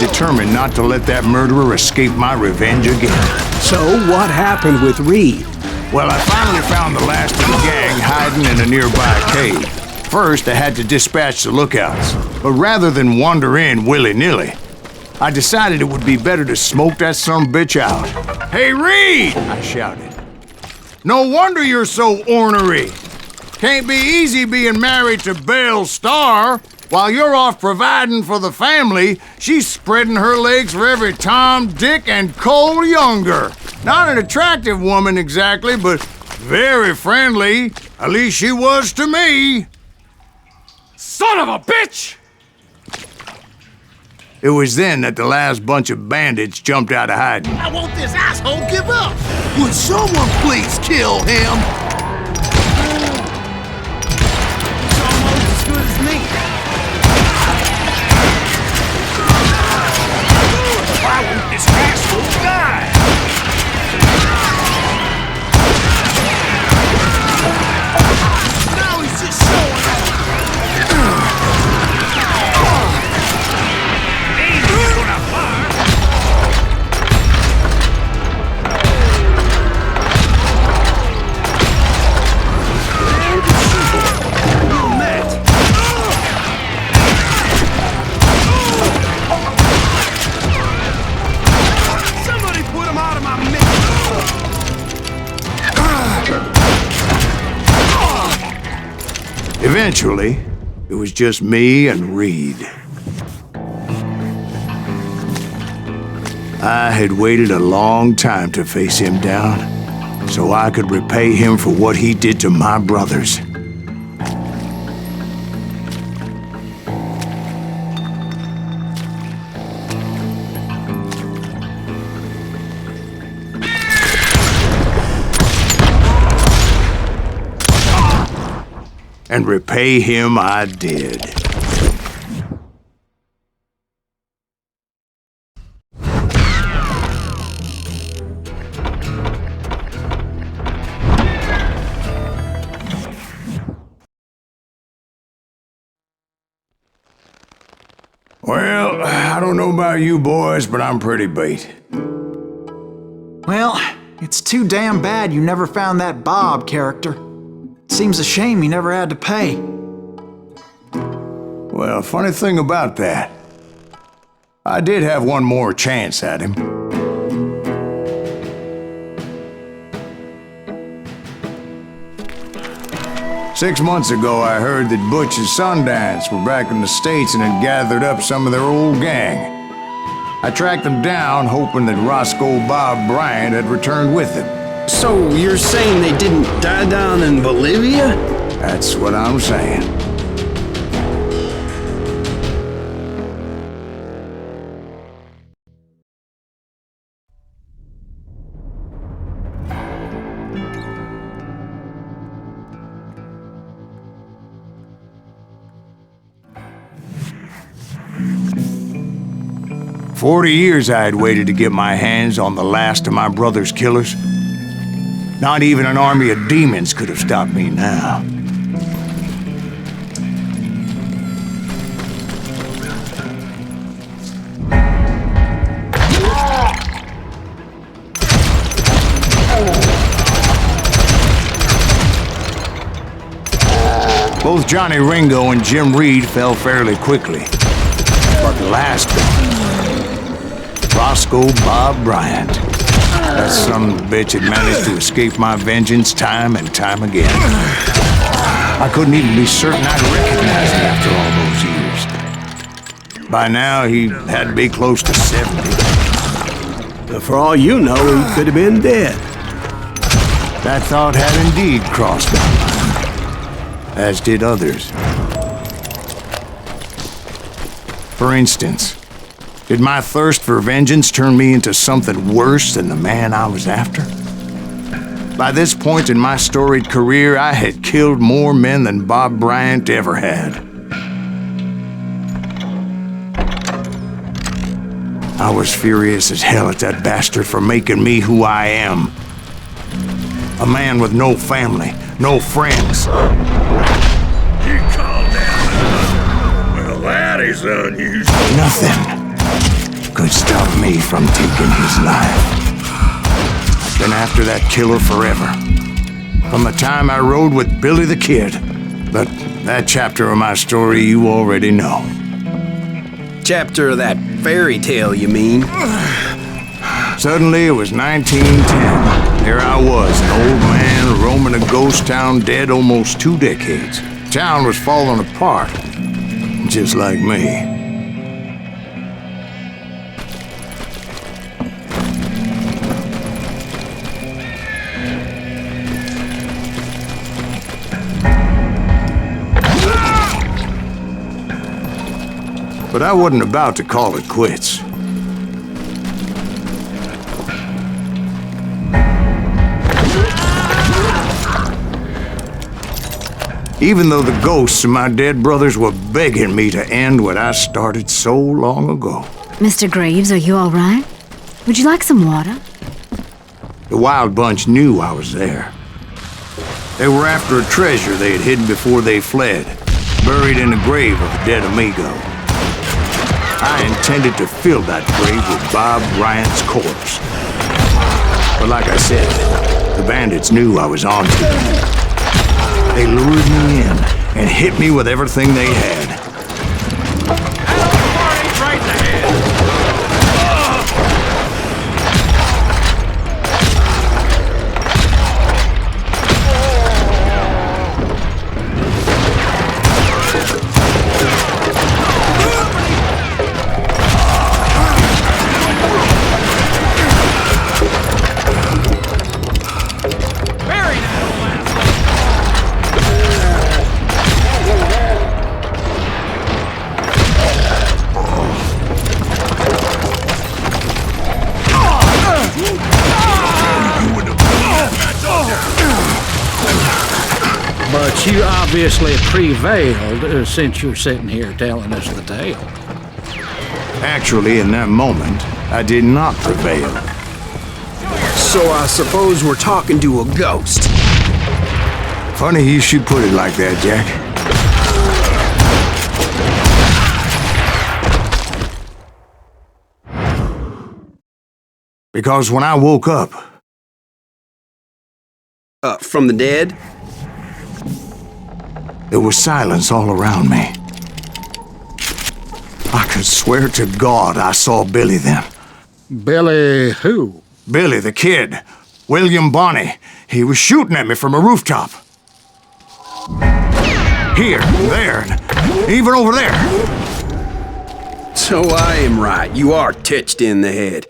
Determined not to let that murderer escape my revenge again. So what happened with Reed? Well, I finally found the last of the gang hiding in a nearby cave. First, I had to dispatch the lookouts, but rather than wander in willy-nilly, I decided it would be better to smoke that sumbitch out. "Hey, Reed!" I shouted. "No wonder you're so ornery. Can't be easy being married to Belle Starr. While you're off providing for the family, she's spreading her legs for every Tom, Dick, and Cole Younger. Not an attractive woman exactly, but very friendly. At least she was to me." Son of a bitch! It was then that the last bunch of bandits jumped out of hiding. I won't this asshole give up! Would someone please kill him? It's almost as good as me. Why won't this asshole die? Now he's just showing up. Ain't gonna fire. Somebody put him out of my mix. Eventually, it was just me and Reed. I had waited a long time to face him down, so I could repay him for what he did to my brothers. And repay him I did. Well, I don't know about you boys, but I'm pretty beat. Well, it's too damn bad you never found that Bob character. Seems a shame he never had to pay. Well, funny thing about that, I did have one more chance at him. Six months ago, I heard that Butch and Sundance were back in the States and had gathered up some of their old gang. I tracked them down, hoping that Roscoe Bob Bryant had returned with them. So you're saying they didn't die down in Bolivia? That's what I'm saying. "40 years I had waited to get my hands on the last of my brother's killers. Not even an army of demons could have stopped me now. Both Johnny Ringo and Jim Reed fell fairly quickly. But the last one, Roscoe Bob Bryant. That son of a bitch had managed to escape my vengeance time and time again. I couldn't even be certain I'd recognize him after all those years. By now, he had to be close to 70. For all you know, he could have been dead. That thought had indeed crossed my mind, as did others. For instance, did my thirst for vengeance turn me into something worse than the man I was after? By this point in my storied career, I had killed more men than Bob Bryant ever had. I was furious as hell at that bastard for making me who I am. A man with no family, no friends. You call that? Well, that is unusual. Nothing could stop me from taking his life. I've been after that killer forever. From the time I rode with Billy the Kid. But that chapter of my story you already know. Chapter of that fairy tale, you mean? Suddenly it was 1910. There I was, an old man roaming a ghost town dead almost 2 decades. Town was falling apart, just like me. But I wasn't about to call it quits. Even though the ghosts of my dead brothers were begging me to end what I started so long ago. Mr. Graves, are you all right? Would you like some water? The Wild Bunch knew I was there. They were after a treasure they had hidden before they fled, buried in the grave of a dead amigo. I intended to fill that grave with Bob Bryant's corpse. But like I said, the bandits knew I was on to them. They lured me in and hit me with everything they had. Right in the head. But you obviously prevailed since you're sitting here telling us the tale. Actually, in that moment, I did not prevail. So I suppose we're talking to a ghost. Funny you should put it like that, Jack. Because when I woke up... From the dead? There was silence all around me. I could swear to God I saw Billy then. Billy who? Billy the Kid. William Bonney. He was shooting at me from a rooftop. Here, there, and even over there. So I am right. You are titched in the head.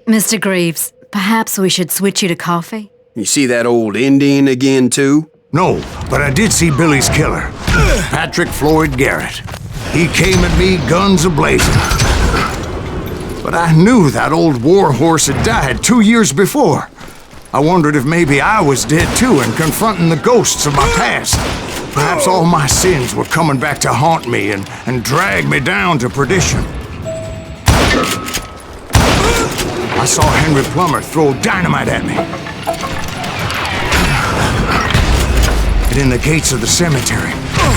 Mr. Graves, perhaps we should switch you to coffee? You see that old Indian again, too? No, but I did see Billy's killer, Patrick Floyd Garrett. He came at me guns a-blazing. But I knew that old war horse had died 2 years before. I wondered if maybe I was dead too and confronting the ghosts of my past. Perhaps all my sins were coming back to haunt me and drag me down to perdition. I saw Henry Plummer throw dynamite at me. And in the gates of the cemetery,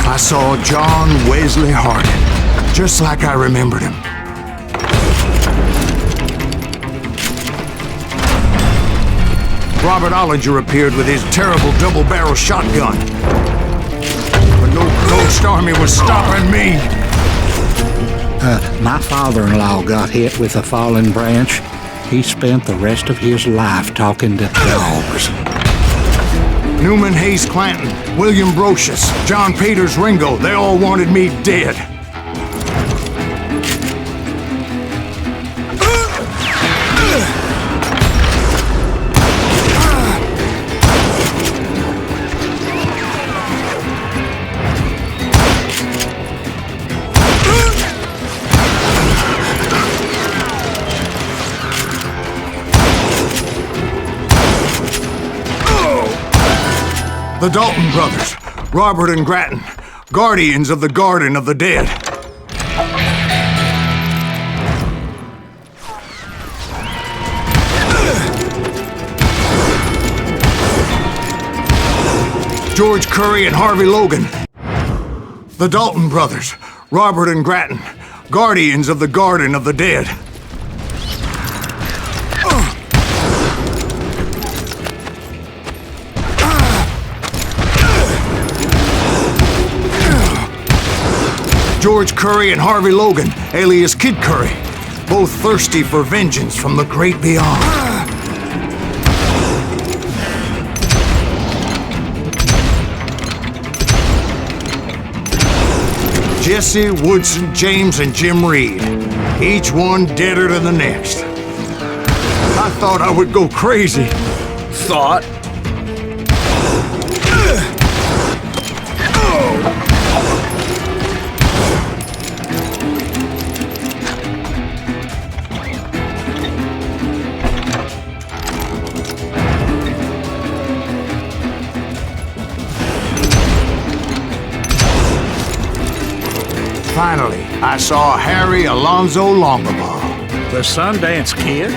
I saw John Wesley Hardin, just like I remembered him. Robert Ollinger appeared with his terrible double-barrel shotgun. But no ghost army was stopping me. My father-in-law got hit with a fallen branch. He spent the rest of his life talking to dogs. Newman Hayes Clanton, William Brocious, John Peters Ringo, they all wanted me dead. The Dalton brothers, Robert and Grattan, guardians of the Garden of the Dead. George Curry and Harvey Logan. The Dalton brothers, Robert and Grattan, guardians of the Garden of the Dead. George Curry and Harvey Logan, alias Kid Curry, both thirsty for vengeance from the great beyond. Jesse, Woodson, James, and Jim Reed, each one deader than the next. I thought I would go crazy. Thought? Finally, I saw Harry Alonzo Longabaugh. The Sundance Kid?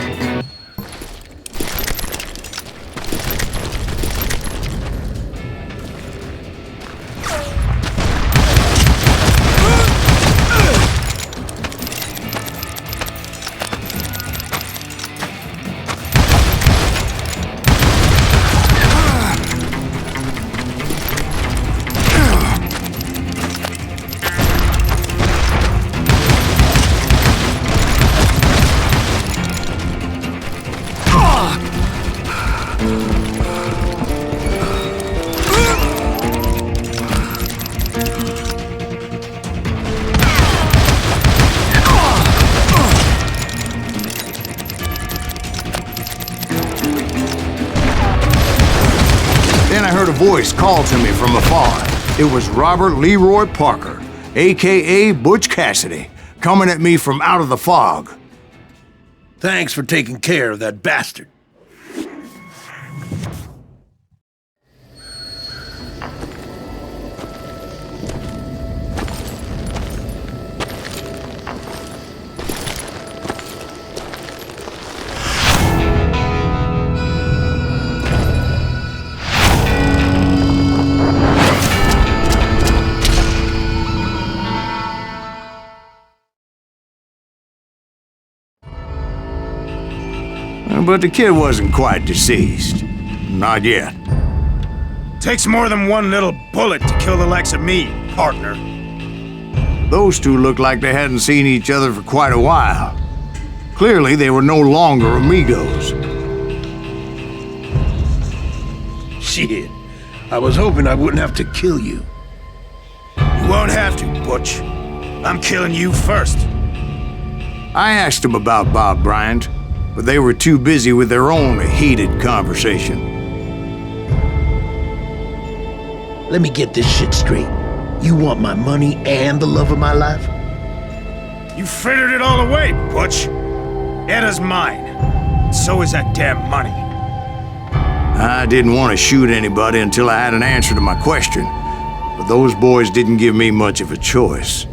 A voice called to me from afar. It was Robert Leroy Parker, a.k.a. Butch Cassidy, coming at me from out of the fog. Thanks for taking care of that bastard. But the kid wasn't quite deceased. Not yet. Takes more than one little bullet to kill the likes of me, partner. Those two looked like they hadn't seen each other for quite a while. Clearly, they were no longer amigos. Shit. I was hoping I wouldn't have to kill you. You won't have to, Butch. I'm killing you first. I asked them about Bob Bryant, but they were too busy with their own heated conversation. Let me get this shit straight. You want my money and the love of my life? You frittered it all away, Butch. Eda's mine. So is that damn money. I didn't want to shoot anybody until I had an answer to my question, but those boys didn't give me much of a choice.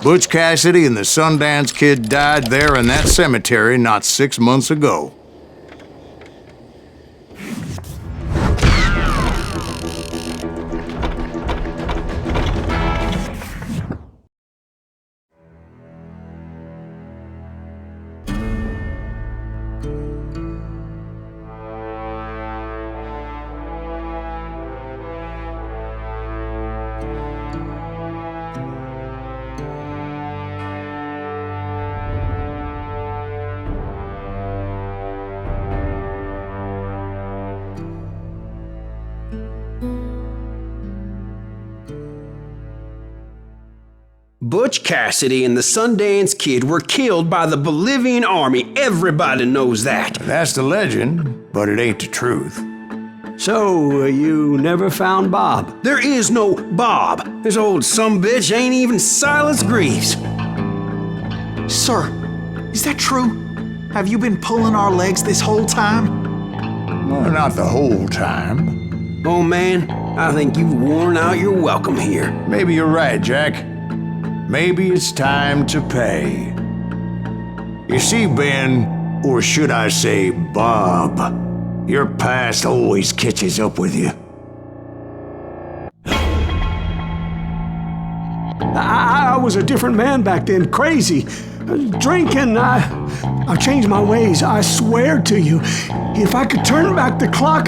Butch Cassidy and the Sundance Kid died there in that cemetery not 6 months ago. Butch Cassidy and the Sundance Kid were killed by the Bolivian army. Everybody knows that. That's the legend, but it ain't the truth. So, you never found Bob? There is no Bob. This old sumbitch ain't even Silas Greaves. Sir, is that true? Have you been pulling our legs this whole time? Well, not the whole time. Oh man, I think you've worn out your welcome here. Maybe you're right, Jack. Maybe it's time to pay. You see, Ben, or should I say Bob, your past always catches up with you. I was a different man back then, crazy. Drinking, I've changed my ways, I swear to you. If I could turn back the clock,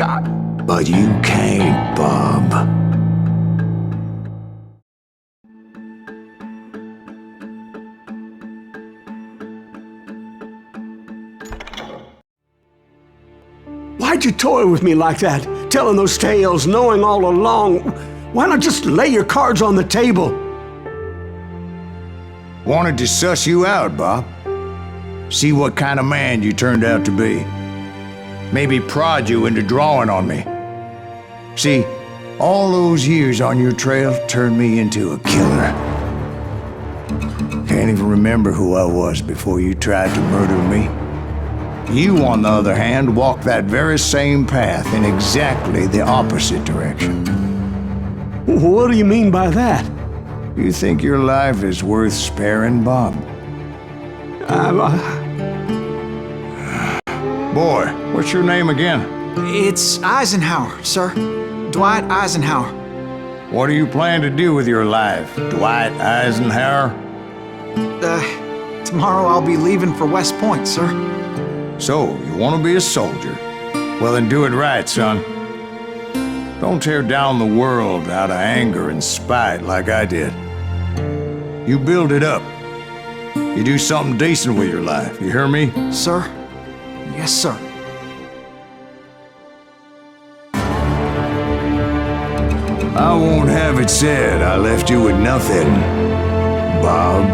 But you can't, Bob. Why'd you toy with me like that? Telling those tales, knowing all along. Why not just lay your cards on the table? Wanted to suss you out, Bob. See what kind of man you turned out to be. Maybe prod you into drawing on me. See, all those years on your trail turned me into a killer. Can't even remember who I was before you tried to murder me. You, on the other hand, walked that very same path in exactly the opposite direction. What do you mean by that? You think your life is worth sparing, Bob? Boy, what's your name again? It's Eisenhower, sir. Dwight Eisenhower. What do you plan to do with your life, Dwight Eisenhower? Tomorrow I'll be leaving for West Point, sir. So, you want to be a soldier? Well, then do it right, son. Don't tear down the world out of anger and spite like I did. You build it up. You do something decent with your life, you hear me? Sir? Yes, sir. I won't have it said I left you with nothing, Bob.